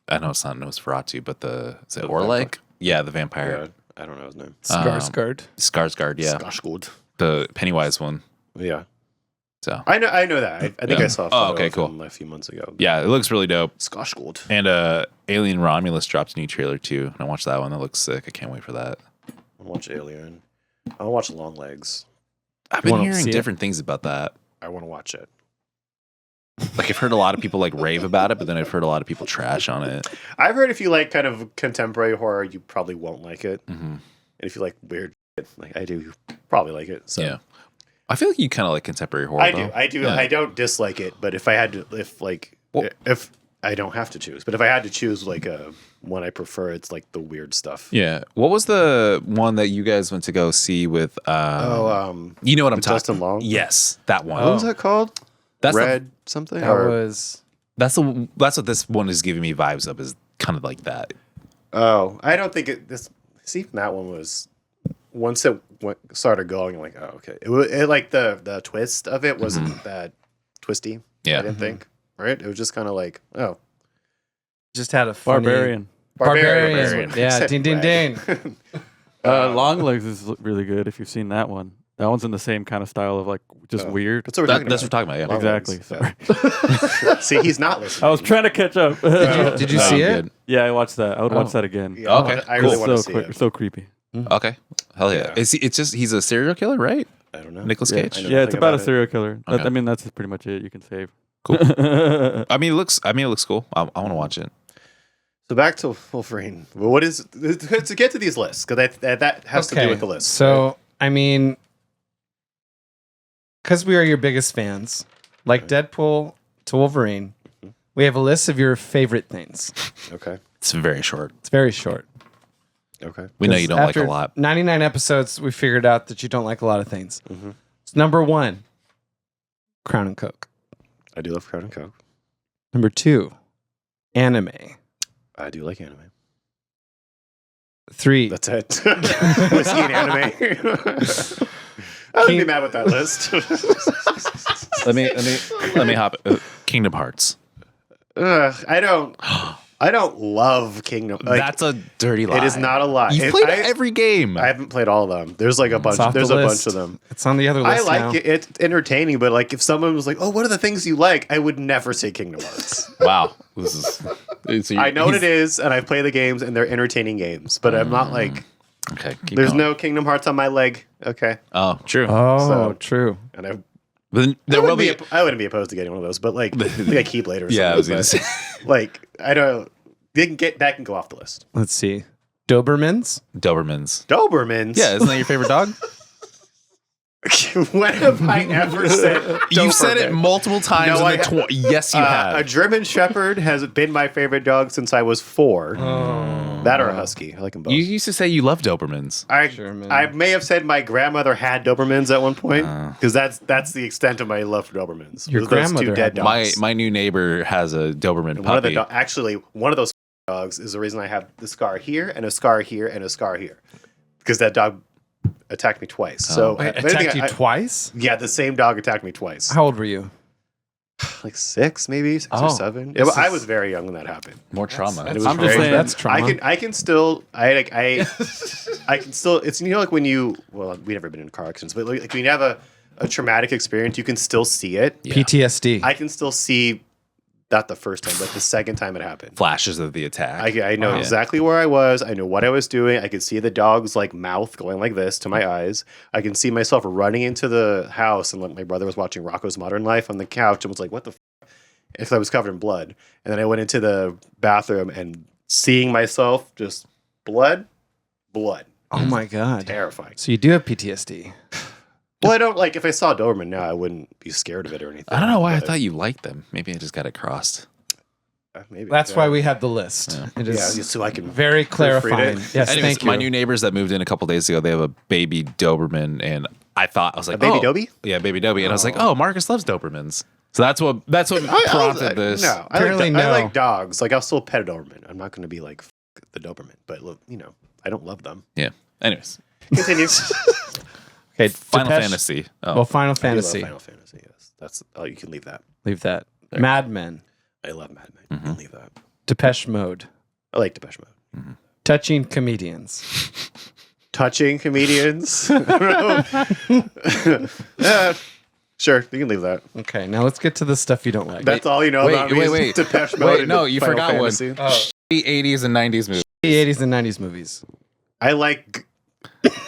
I know it's not Nosferatu, but is it Orlek? Yeah, the vampire. Yeah, I don't know his name. Skarsgård. Skarsgård. Yeah, Skarsgård. the Pennywise one. Yeah, So I know that. I think Yeah. I saw. A Oh, photo okay, of cool. him a few months ago. yeah, it looks really dope. Skarsgård. And Alien Romulus dropped a new trailer too, and I watched that one. That looks sick. I can't wait for that. I'll watch Alien. I'll watch Long Legs. I've been wanna hearing see it? different things about that. I want to watch it. Like I've heard a lot of people like rave about it, but then I've heard a lot of people trash on it. I've heard if you like kind of contemporary horror, you probably won't like it. Mhm. And if you like weird shit, like I do, you probably like it. So Yeah, I feel like you kind of like contemporary horror. I though. do. I do. Yeah. I don't dislike it, but if I had to, if I don't have to choose, but if I had to choose like a one I prefer, it's like the weird stuff. Yeah. What was the one that you guys went to go see with? You know what I'm with talking. Justin Long? Yes, that one. What was that called? That's Red something. That Or- was. that's what this one is giving me vibes of. Is kind of like that. Oh, I don't think it. This see that one was once it started going. I'm like, oh, okay. It like the twist of it wasn't that twisty. Yeah. I didn't think. Right. It was just kind of like, oh, Just had a funny. Barbarian. Barbarian. Barbarian. Yeah, Said ding, ding, red. ding. Longlegs is really good if you've seen that one. That one's in the same kind of style of like just weird. That's what we're talking That's about. what we're talking about. Long Exactly. legs. Sorry. See, he's not listening. I was trying to catch up. Did you No, see I'm it? good. Yeah, I watched that. I would Oh. watch that again. Yeah, Okay, I cool. really want to so see quick, it. so creepy. Okay. Hell yeah. Yeah. It's just he's a serial killer, right? I don't know. Nicolas Yeah, Cage. I know yeah, it's nothing about a about it. serial killer. Okay. I mean, that's pretty much it. You can save. Cool. I mean, it looks cool. I want to watch it. So back to Wolverine. Well, what is to get to these lists? Because that has to do with the list. So, I mean, because we are your biggest fans, like Deadpool to Wolverine, we have a list of your favorite things. right? Okay. It's very short. It's very short. Okay. We know you don't like a After lot. 99 episodes, we figured out that you don't like a lot of things. Mhm. It's number 1, Crown and Coke. I do love Crown and Coke. Number 2, anime. I do like anime. 3, That's it. Whiskey and anime. I wouldn't be mad with that list. Let me hop. Kingdom Hearts. I don't love Kingdom. Like, That's a dirty lie. it is not a lie. You've played every game. I haven't played all of them. There's like a bunch. off the There's a bunch list. of them. it's on the other I list like now. it. It's entertaining, but like if someone was like, "Oh, what are the things you like?" I would never say Kingdom Hearts. Wow. This is. I know what it is, and I play the games, and they're entertaining games. But I'm not like, Okay. keep there's going. no Kingdom Hearts on my leg. Okay, Oh, true. Oh, So- true. and I Then there will be. I wouldn't be opposed to getting one of those, but like, like a Keyblade or something. Yeah, I was gonna but, say. like, I don't. They can get that can go off the list. Let's see. Dobermans. Dobermans. Dobermans. Yeah, isn't that your favorite dog? When have I ever said You said it Doberman? multiple times. No, in the yes, you A have. German Shepherd has been my favorite dog since I was 4. That or a Husky. I like them both. You used to say you love Dobermans. I may have said my grandmother had Dobermans at one point because that's the extent of my love for Dobermans. Your Was those grandmother two dead had dogs. My new neighbor has a Doberman One of the puppy. actually one of those dogs is the reason I have the scar here and a scar here and a scar here because that dog attacked me twice. So Wait, if anything, attacked you twice? Yeah, the same dog attacked me twice. How old were you? Like 6, maybe 6 or 7. I was very young when that happened. More trauma. And it was I'm just very- saying. That's trauma. I can still I can still it's like when you we've never been in car accidents, but like when you have a traumatic experience, you can still see it. Yeah. PTSD. I can still see not the first time, but the second time it happened. Flashes of the attack. I know exactly where I was. I know what I was doing. I could see the dog's like mouth going like this to my eyes. I can see myself running into the house, and like my brother was watching Rocco's Modern Life on the couch and was like, "What the?" Because I was covered in blood, and then I went into the bathroom and seeing myself just blood. Oh my god. Terrifying. So you do have PTSD. Well, I don't like if I saw a Doberman now, I wouldn't be scared of it or anything. I don't know why I but, thought you liked them. Maybe I just got it crossed. maybe That's why we have the list. It Yeah, is so I can very clarifying. it. Yes, Anyways, thank you. my new neighbors that moved in a couple days ago, they have a baby Doberman, and I was like, baby oh. Dobie? Yeah, baby Dobie, and I was like, oh, Marcus loves Dobermans. So that's what prompted this. No, Apparently I no. like dogs. Like I'll still pet a Doberman. I'm not going to be like the Doberman, but I don't love them. Yeah. Anyways, Continue. Okay, Final Depeche- Fantasy. Oh, Well, Final I do love Fantasy. Final Fantasy. Yes, that's. Oh, you can leave that. Leave that. Mad Men. I love Mad Men. You can leave that. Depeche Mode. I like Depeche Mode. Touching comedians. Touching comedians. Sure, you can leave that. Okay, now let's get to the stuff you don't like. That's all you know about me. is Depeche Mode. Wait, and no, you Final forgot Fantasy. one. The 80s and 90s movies. The 80s and 90s movies. I like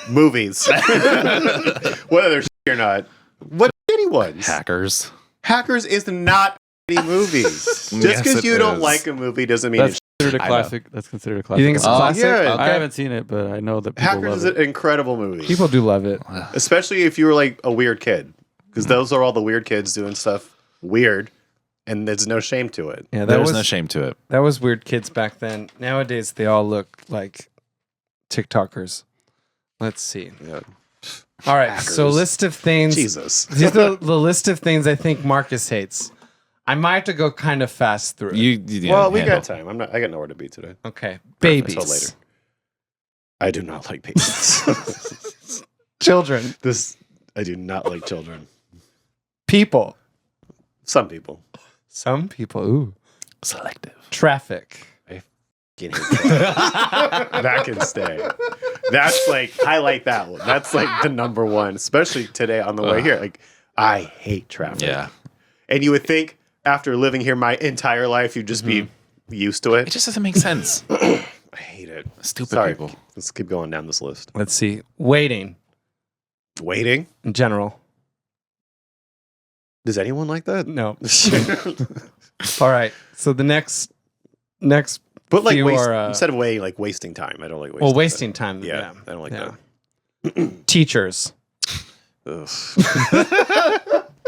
movies, whether they're shitty or not. What shitty ones? Hackers. Hackers is not shitty movies. Just Yes, because it you don't is. like a movie doesn't mean That's it's. considered a I know. classic. That's considered a classic. You think it's a Oh, classic? yeah. I haven't seen it, but I know that people Hackers love is it. an incredible movie. People do love it. Especially if you were like a weird kid, because those are all the weird kids doing stuff weird, and there's no shame to it. Yeah, There was no shame to it. that was weird kids back then. Nowadays, they all look like TikTokers. Let's see. Yeah. All right, so Hackers. list of things. Jesus. These are the list of things I think Marcus hates. I might have to go kind of fast through it. Well, we handle. got time. I got nowhere to be today. Okay, Until babies, later. I do not like babies. children, I do not like children. people. Some people. Some people. Ooh, Selective. traffic. Get hate that can stay. That's like I like that one. That's like the number one, especially today on the way here. Like I hate traffic. Yeah. And you would think after living here my entire life you'd just be used to It it. just doesn't make sense. I hate it. Stupid Sorry. people. Let's keep going down this list. Let's see. Waiting Waiting. in general. Does anyone like that? No. All right. So the next. But like few waste, are, instead of waiting, like wasting time. I don't like wasting. Well, wasting time. Yeah, I don't like Yeah. that. Teachers. Ugh.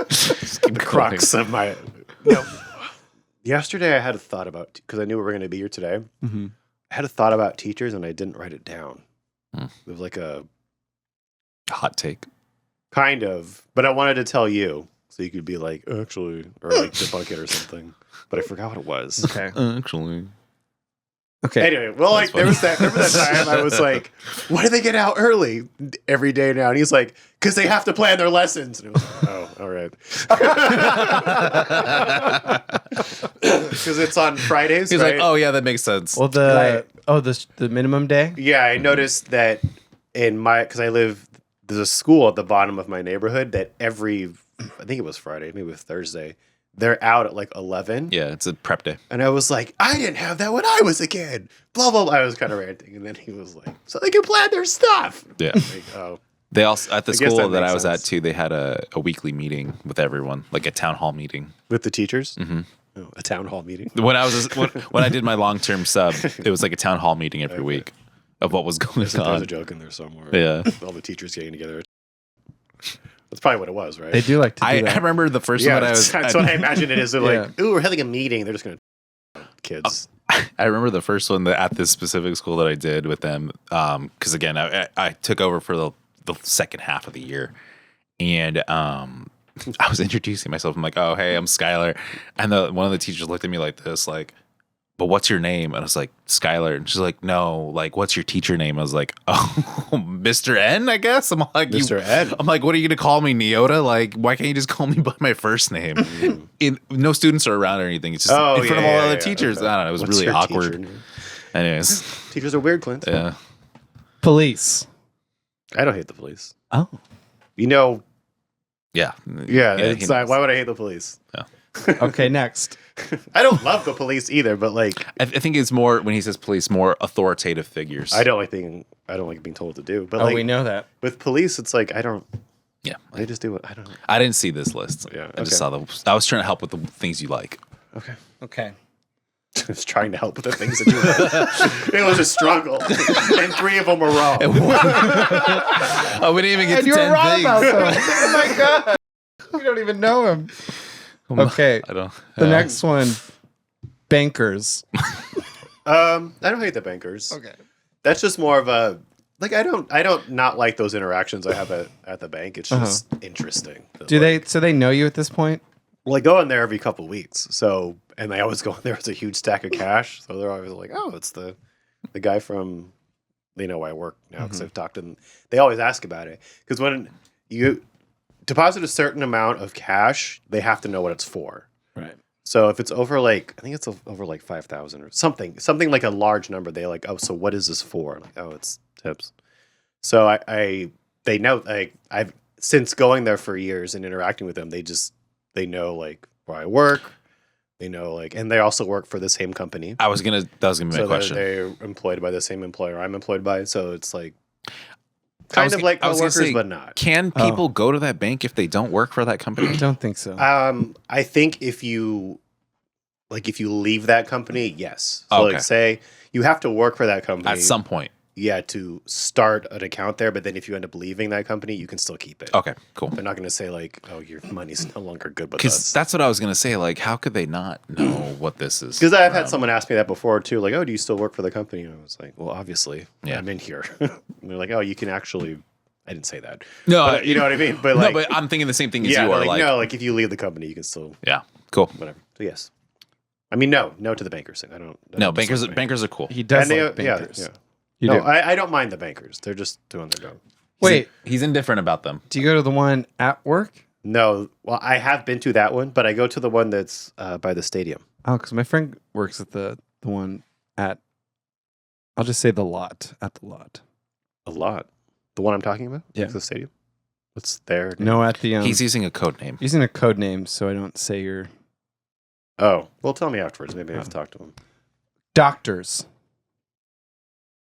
Keep The crux of my. No. Yesterday, I had a thought about because I knew we were going to be here today. Mm-hmm. I had a thought about teachers, and I didn't write it down. It was like a Hot take. kind of, but I wanted to tell you so you could be like, actually, or like debunk it or something. But I forgot what it was. Okay. Actually. Okay. Anyway, well, like there was that. Remember that time I was like, "Why do they get out early every day now?" And he's like, "Because they have to plan their lessons." And it was like, "Oh, all right." Because it's on Fridays. He's right? like, oh, yeah, that makes sense. Well, the minimum day. Yeah, I noticed that because I live, there's a school at the bottom of my neighborhood that I think it was Friday, maybe it was Thursday, they're out at like 11. Yeah, it's a prep day. And I was like, I didn't have that when I was a kid. Blah, blah, blah. I was kind of ranting. And then he was like, so they can plan their stuff. Yeah. Like, oh. They also, at the I guess school that that I makes was sense. at too, they had a weekly meeting with everyone, like a town hall meeting. With the teachers? Mm-hmm. Oh, a town hall meeting. When I did my long-term sub, it was like a town hall meeting every week of what was going There's a on. joke in there somewhere. Yeah. All the teachers getting together. That's probably what it was, right? They do like to do I that. remember the first yeah, one I was. that's what I imagine it is. They're Yeah. like, ooh, we're having a meeting. They're just gonna kids. I remember the first one that at this specific school that I did with them. Because again, I took over for the second half of the year, and I was introducing myself. I'm like, oh hey, I'm Skylar, and one of the teachers looked at me like this, like, but what's your name? And I was like, Skylar. And she's like, no, like, what's your teacher name? I was like, oh, Mr. N, I guess. I'm like, Mr. Ed. I'm like, what are you going to call me, Neota? Like, why can't you just call me by my first name? No students are around or anything. It's just in front of all other teachers. Okay. I don't know. It was What's really your awkward. teacher name? Anyways, Teachers are weird, Clint. yeah. Police. I don't hate the police. Oh. You know, Yeah. it's like, why would I hate the police? Okay, next. I don't love the police either, but like, I think it's more, when he says police, more authoritative figures. I don't like being told what to do. But Oh, like, we know that. with police, it's like Yeah. they just do what I don't know. I didn't see this list. Yeah, I just okay. saw I was trying to help with the things you like. Okay. Okay. I was trying to help with the things that you like. It was a struggle, and 3 of them were wrong. Oh, we didn't even get And to you were 10 wrong things. about them. Oh my god. We don't even know him. Okay. I don't. The next one. Bankers. I don't hate the bankers. Okay. That's just more of a like I don't not like those interactions I have at the bank. It's just interesting. Do they so they know you at this point? Well, I go in there every couple of weeks. So and I always go in there with a huge stack of cash. So they're always like, oh, it's the guy from they know where I work now because I've talked to them. They always ask about it. Because when you deposit a certain amount of cash, they have to know what it's for. Right. So if it's over like I think it's over like 5,000 or something like a large number, they like, oh, so what is this for? I'm like, oh, it's tips. So they know I've since going there for years and interacting with them, they know like where I work. They know like, and they also work for the same company. That was gonna be my question. They're employed by the same employer I'm employed by. So it's like I kind was of gonna- like I was gonna coworkers, say, but not. Can people go to that bank if they don't work for that company? I don't think so. I think if you leave that company, yes. So Okay. like say you have to work for that company At some point. yeah, to start an account there, but then if you end up leaving that company, you can still keep it. Okay, cool. They're not going to say like, "Oh, your money's no longer good with Because us." that's what I was gonna say. Like, how could they not know what this is? Because I've had someone ask me that before too, like, "Oh, do you still work for the company?" And I was like, "Well, obviously, Yeah. I'm in here." And they're like, "Oh, you can actually." I didn't say that. No, But, you know what I mean. But no, like, but I'm thinking the same thing as yeah, you they're are. Like, no, like if you leave the company, you can still yeah, cool. whatever. So yes, I mean no to the bankers thing. I don't No, dislike bankers. bankers. Bankers are cool. He does And they, like bankers. Yeah. You No, do. I don't mind the bankers. They're just doing their job. Wait, He's indifferent about them. do you go to the one at work? No, well, I have been to that one, but I go to the one that's by the stadium. Oh, because my friend works at the one at. I'll just say the lot at the lot. A lot. The one I'm talking about? Yeah. It's the stadium? What's there? No, at the He's using a code name. using a code name so I don't say your Oh, well, tell me afterwards. Maybe I have to talk to him. doctors.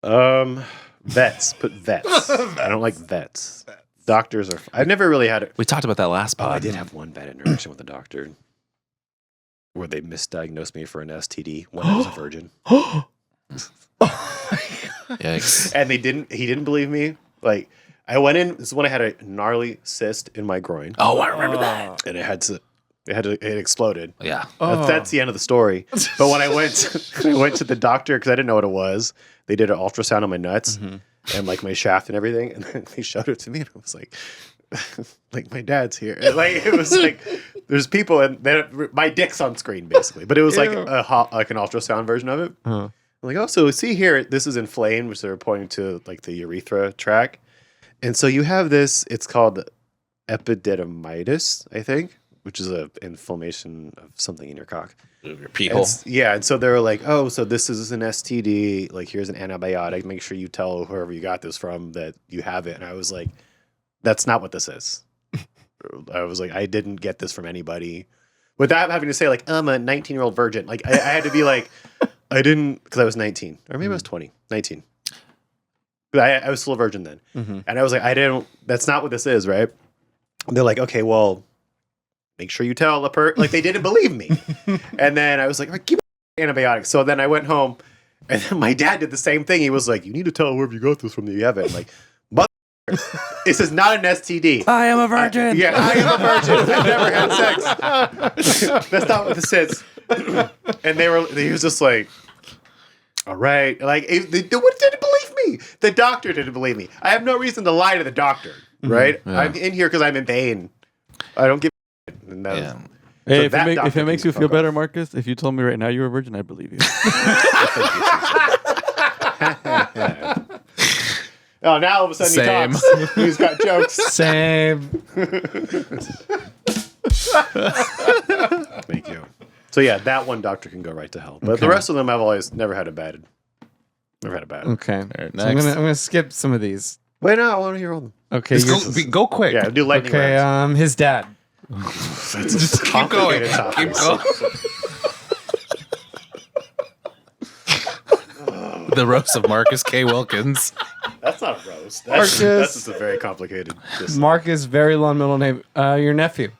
Vets. Put vets. I don't like vets. Doctors are. I've never really had it. We talked about that last Oh, pod. I did have one bad interaction with a doctor where they misdiagnosed me for an STD when I was a virgin. Yikes. And he didn't believe me. Like, I went in, this is when I had a gnarly cyst in my groin. Oh, I remember that. And it exploded. Yeah. That's the end of the story. But when I went to the doctor because I didn't know what it was, they did an ultrasound on my nuts and like my shaft and everything, and then they showed it to me, and I was like, like my dad's here. And, like it was like there's people and then my dick's on screen basically, but it was like Ew. like an ultrasound version of it. Uh-huh. I'm like, oh, so see here, this is inflamed, which they're pointing to like the urethra tract, and so you have this. It's called epididymitis, I think, which is a inflammation of something in your cock. Your pee hole. Yeah, and so they were like, oh, so this is an STD. Like, here's an antibiotic. Make sure you tell whoever you got this from that you have it. And I was like, that's not what this is. I was like, I didn't get this from anybody. Without having to say, like, I'm a 19-year-old virgin. Like, I had to be like, I didn't, because I was 19. Or maybe I was 20. 19. I was still a virgin then. Mm-hmm. And I was like, that's not what this is, right? And they're like, okay, well, make sure you tell the like they didn't believe me. And then I was like, give me antibiotics. So then I went home and then my dad did the same thing. He was like, you need to tell whoever you got this from that you have it. I'm like, This is not an STD. I am a virgin. Yeah, I am a virgin. I've never had sex. That's not what this is. And he was just like, all right. Like, what didn't believe me? The doctor didn't believe me. I have no reason to lie to the doctor, right? Yeah. I'm in here because I'm in pain. I don't give a shit. And that was- Yeah. Hey, So if it makes you fuck feel off. better, Marcus, if you told me right now you were a virgin, I'd believe you. Oh, now all of a sudden Same. he talks. He's got jokes. Same. Thank you. So yeah, that one doctor can go right to hell. But the rest of them, I've always never had a bad. Okay. right, So I'm next. gonna skip some of these. Wait, no, I want to hear all of them. Okay. Just go quick. Yeah, do lightning Okay. rounds. His dad. Just keep going. Complicated Keep topics. going. The roast of Marcus K. Wilkins. That's not a roast. Marcus. That's just a very complicated. Marcus, very long middle name. Your nephew.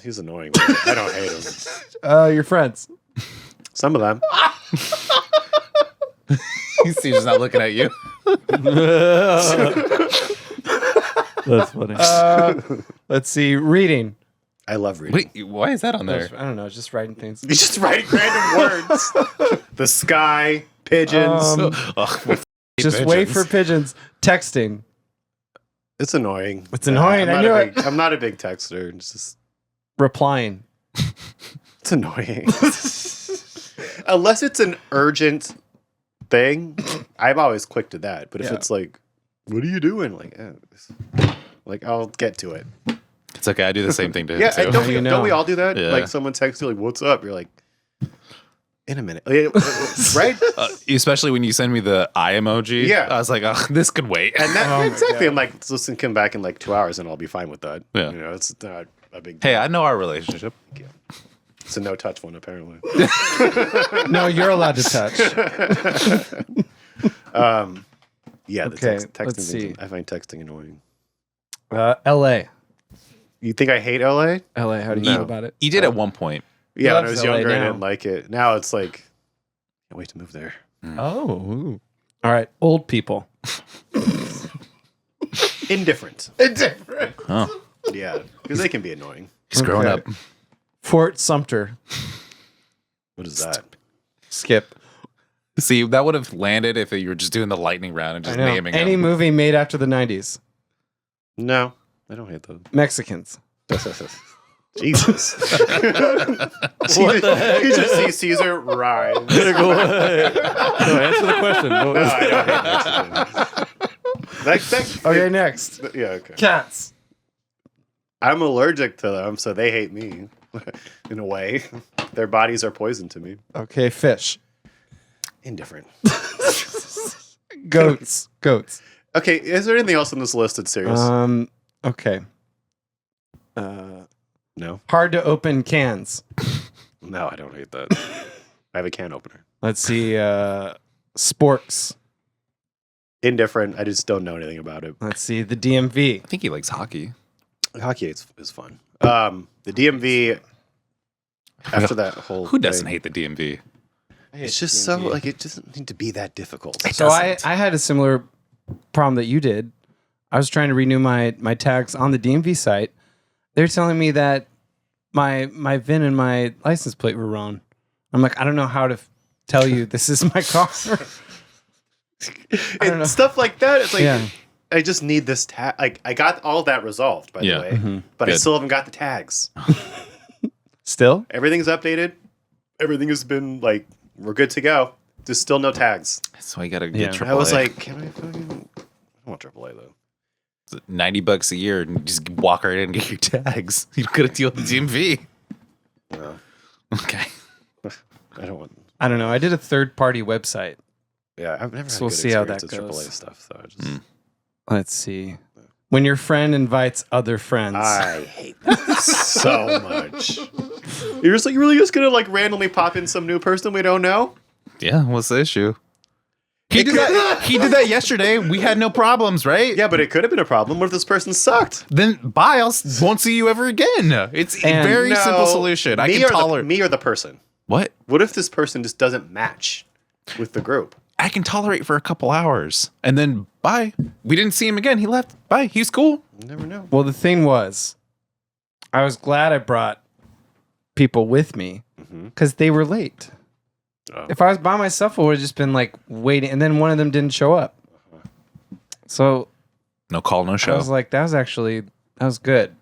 He's annoying. I don't hate him. Your friends. Some of them. He's just not looking at you. That's funny. Let's see. Reading. I love reading. Wait, why is that on there? I don't know. Just writing things. He's just writing random words. The sky, pigeons. Oh, Just wait for pigeons. Texting. It's annoying. It's annoying. I knew it. I'm not a big texter. It's just Replying. it's annoying. Unless it's an urgent thing, I'm always quick to that. But if Yeah. it's like, what are you doing? Like I'll get to it. It's okay. I do the same thing to him Yeah, too. and don't, You know. don't we all do that? Yeah. Like someone texts you like, "What's up?" You're like, "In a minute," right? Especially when you send me the eye emoji. Yeah. I was like, oh, this could wait. And that Oh my exactly. God. I'm like, listen, come back in like 2 hours, and I'll be fine with that. Yeah. You know, it's not a big. Hey, I know our relationship. It's a no touch one, apparently. No, you're allowed to touch. Yeah. Okay, Texting. let's see. I find texting annoying. L.A. You think I hate LA? L.A. How do you No. feel about it? You did at one point. Yeah, when I loves was LA younger, I now. didn't like it. Now it's like, can't wait to move there. Oh. Ooh. All right. Old people. Indifferent. Oh, Yeah, because they can be annoying. he's grown Okay. up. Fort Sumter. What is that? Skip. See, that would have landed if you were just doing the lightning round and I just know. naming Any them. movie made after the 90s. No, I don't hate those. Mexicans. Jesus. What the heck? You just see Caesar rise. Go ahead. No, answer the question. No, I don't hate Mexicans. Okay, next. Yeah, okay. Cats. I'm allergic to them, so they hate me. In a way. Their bodies are poison to me. Okay, fish. Indifferent. Goats. Goats. Okay, is there anything else on this list that's serious? Okay. No. Hard to open cans. No, I don't hate that. I have a can opener. Let's see. Sporks. Indifferent. I just don't know anything about it. Let's see. The DMV. I think he likes hockey. Hockey is fun. The DMV, after that whole Who doesn't thing, hate the DMV? it's just so like it doesn't need to be that difficult. So I had a similar problem that you did. I was trying to renew my tags on the DMV site. They're telling me that my VIN and my license plate were wrong. I'm like, I don't know how to tell you this is my car. don't know. And stuff like that. It's like Yeah. I just need this tag. Like I got all that resolved by Yeah. the way, but I Good. still haven't got the tags. Still? Everything's updated. Everything has been like we're good to go. There's still no tags. So I got to Yeah. get And I was AAA. like, can I fucking? I want AAA though. $90 a year and just walk right in and get your tags. You don't got to deal with the DMV. No, Okay. I don't want. I don't know. I did a third-party website. Yeah, I've never had So a we'll good see how that experience with goes. AAA stuff. So I just. Let's see. When your friend invites other friends. I hate that so much. You're just like you're really just gonna like randomly pop in some new person we don't know. Yeah. What's the issue? He did that. He did that yesterday. We had no problems, right? Yeah, but it could have been a problem. What if this person sucked? Then bye. Won't see you ever again. It's a And very No, simple solution. I me can or tolerate. me or the person. What? What if this person just doesn't match with the group? I can tolerate for a couple hours. And then bye. We didn't see him again. He left. Bye. He's cool. You never know. Well, the thing was, I was glad I brought people with me because they were late. Oh. If I was by myself, I would have just been like waiting, and then one of them didn't show up. So No call, no I show. was like, that was good.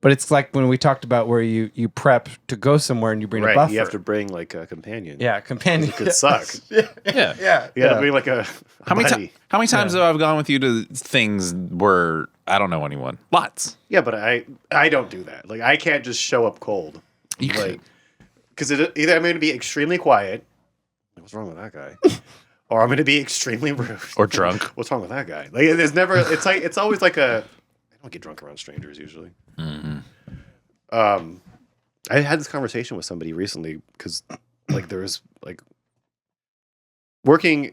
But it's like when we talked about where you prep to go somewhere and you bring a Right, buffer. you have to bring like a companion. Yeah, companion. It could suck. yeah. Yeah. You got to bring like a How many buddy. how many times have I gone with you to things where I don't know anyone? Lots. Yeah, but I don't do that. Like I can't just show up cold. You Like because either I'm going to be extremely quiet. What's wrong with that guy? Or I'm going to be extremely rude. Or drunk. What's wrong with that guy? Like there's never. It's always like a. I don't get drunk around strangers usually. I had this conversation with somebody recently because like there was like working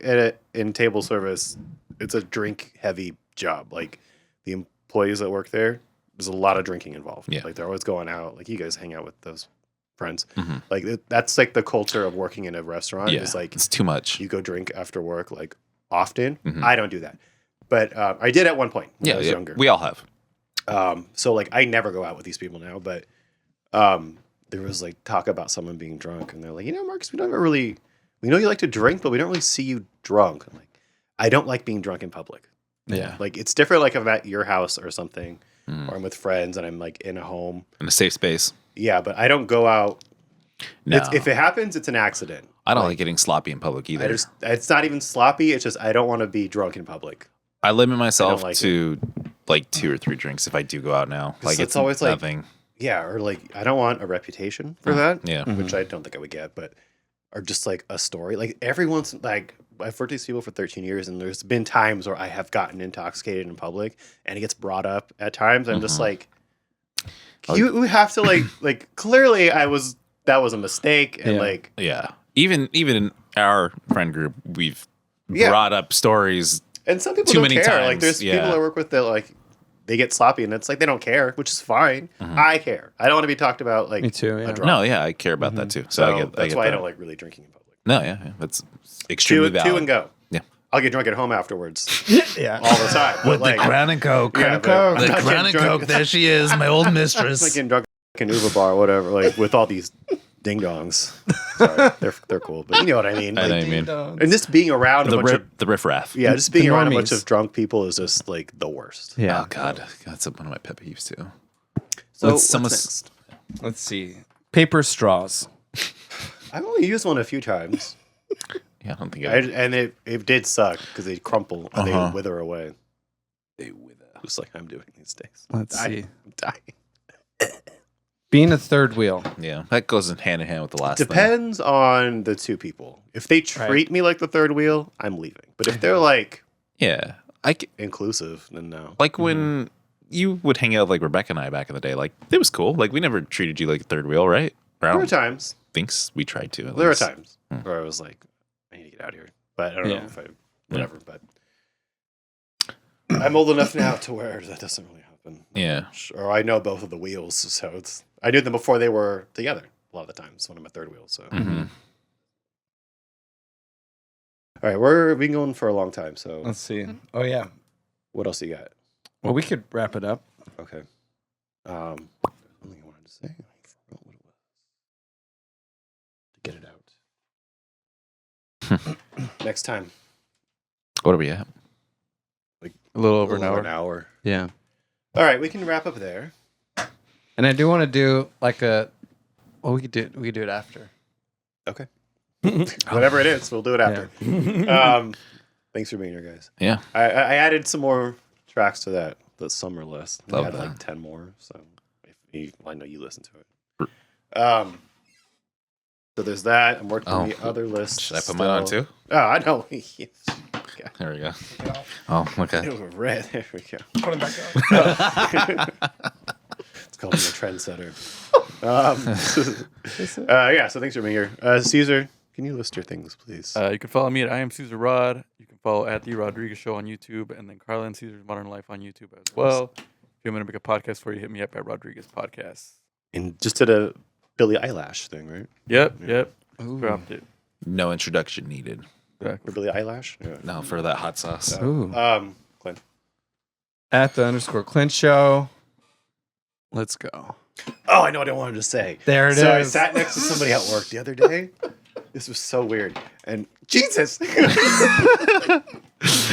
in table service. It's a drink heavy job. Like the employees that work there, there's a lot of drinking involved. Yeah. Like they're always going out. Like you guys hang out with those friends. Like that's like the culture of working in a restaurant. Yeah. It's like It's too much. you go drink after work like often. I don't do that, but I did at one point when I was younger. We all have. So like I never go out with these people now, but there was like talk about someone being drunk, and they're like, Marcus, we know you like to drink, but we don't really see you drunk. I'm like, I don't like being drunk in public. Yeah. Like it's different. Like if I'm at your house or something, or I'm with friends and I'm like in a home. In a safe space. Yeah, but I don't go out. No. If it happens, it's an accident. I don't like getting sloppy in public either. It's not even sloppy. It's just I don't want to be drunk in public. I limit myself like to like 2 or 3 drinks if I do go out now. Like it's always like- nothing. Yeah, or like I don't want a reputation for that. Yeah. Which I don't think I would get, but or just like a story. Like everyone's like I've worked with these people for 13 years, and there's been times where I have gotten intoxicated in public, and it gets brought up at times. I'm just like, you have to like clearly that was a mistake, and like Yeah. Even in our friend group, we've Yeah. brought up stories. and some people too don't many care. Like times, there's yeah. people I work with that like they get sloppy, and it's like they don't care, which is fine. I care. I don't want to be talked about like Me too, yeah. a drunk. No, yeah, I care about that too. So, So I get that's get why I that. don't like really drinking in public. No, yeah. That's extremely valid. Two and go. Yeah. I'll get drunk at home afterwards Yeah. all the time. With but, like, the Crown and Coke. yeah, but I'm The not Crown getting and drunk- Coke. There she is, my old I'm mistress. like getting drunk in Uber bar or whatever, like with all these ding dongs. Sorry, they're cool, but you know what I mean. I know Like, what you mean. and just being around The a bunch of the riffraff. yeah, just being around a bunch normies. of drunk people is just like the worst. Yeah. Oh God, that's one of my pet peeves too. So What's some what's of- next? Let's see. Paper straws. I've only used one a few times, Yeah, I don't think and it did suck because they crumple and Uh-huh. they wither away, they wither. just like I'm doing these days. Let's I'm see. dying. Being a third wheel. Yeah, that goes in hand with the last thing. Depends on the two people. If they treat Right. me like the third wheel, I'm leaving. But if they're like Yeah, inclusive, then no. like when you would hang out with like Rebecca and I back in the day. Like it was cool. Like we never treated you like a third wheel, right? Or I There were don't times. think we tried to. at There were least. times where I was like, I need to get out of here. But I don't know Yeah. if I, whatever. But I'm old enough now to where that doesn't really happen. Yeah. Or I know both of the wheels, so I knew them before they were together. A lot of the times when I'm a third wheel. So, Mm-hmm. all right, we've been going for a long time. So, Let's see. Oh, yeah. what else you got? Well, we could wrap it up. Okay. Something I wanted to say. I forgot what it was. To get it out. Next time. What are we at? A little over A an little hour. over an hour. Yeah. All right, we can wrap up there. And I do want to do like we could do it after. Okay. Whatever it is, we'll do it after. Thanks for being here, guys. Yeah. I added some more tracks to the summer list. I Love had that. like 10 more, so I know you listen to it. So there's that. I'm working on the other list. Should I put mine on still. too? Oh, I know. Yes. Okay. There we go. Oh, okay. It was red. There we go. Put it back up. It's called being a trendsetter. Yeah, so thanks for being here. Caesar, can you list your things, please? You can follow me at I am Caesar Rod. You can follow at The Rodriguez Show on YouTube, and then Carla and Caesar's Modern Life on YouTube as well. If you want me to make a podcast for you, hit me up at Rodriguez Podcasts. And just did a Billie Eyelash thing, right? Yep. Dropped it. No introduction needed. For Billy Eyelash? Yeah. No, for that hot sauce. Ooh. Clint. At the _Clint show. Let's go. Oh, I know what I wanted to say. There it so I is. sat next to somebody at work the other day. This was so weird. And Jesus.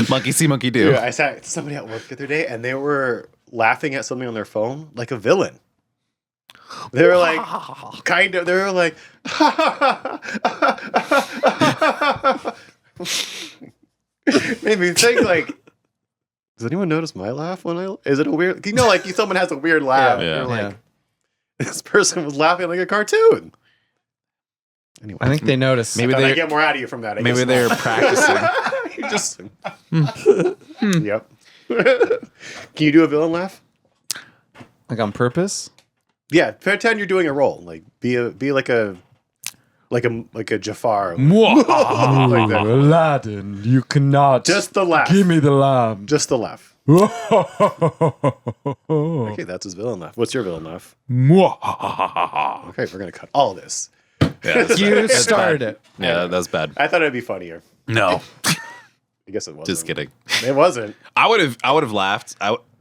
Monkey see, monkey do. Yeah, I sat with somebody at work the other day and they were laughing at something on their phone like a villain. They were like, they were like, made me think like, does anyone notice my laugh is it a weird, like someone has a weird laugh. Yeah. You're like, this person was laughing like a cartoon. Anyway, I think they noticed. Maybe I get more out of you from that. maybe they're practicing. You just, yep. Can you do a villain laugh? Like on purpose? Yeah, pretend you're doing a role. Like be like a Jafar. Mwah. Like that. Aladdin, you cannot. Just the laugh. Give me the lamb. Just the laugh. Okay. Okay, that's his villain laugh. What's your villain laugh? Mwah. Okay, we're gonna cut all this. Yeah, that's You bad. That's started bad. it. Yeah, that's bad. I thought it'd be funnier. No, I guess it wasn't. just kidding. It wasn't. I would have laughed.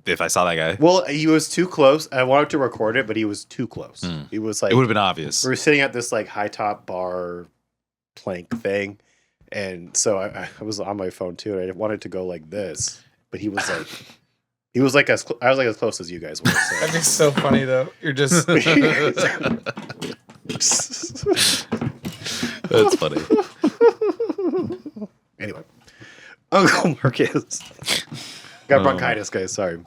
If I saw that guy. Well, he was too close. I wanted to record it, but he was too close. He was like, It would have been obvious. we were sitting at this like high top bar plank thing, and so I was on my phone too, and I wanted to go like this, but he was like I was like as close as you guys were. So. That'd be so funny though. You're just That's funny. Anyway, Uncle Marcus got bronchitis, guys. Sorry,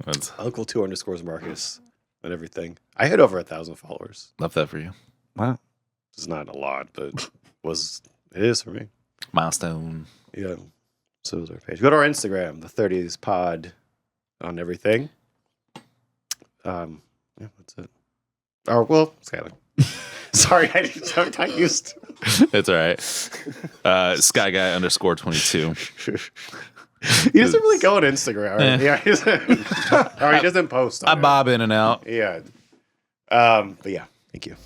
That's, Uncle 2_Marcus and everything. I had over 1,000 followers. love that for you. wow. It's not a lot, but it is for me. Milestone. Yeah. So is our page. Go to our Instagram, the 30s pod on everything. Yeah, that's it. Oh, well, Skylar. Sorry, I used. It's all right. Sky guy _22. He doesn't really go on Instagram. Right? Yeah, or he doesn't post. I bob in and out. Yeah. But yeah, thank you.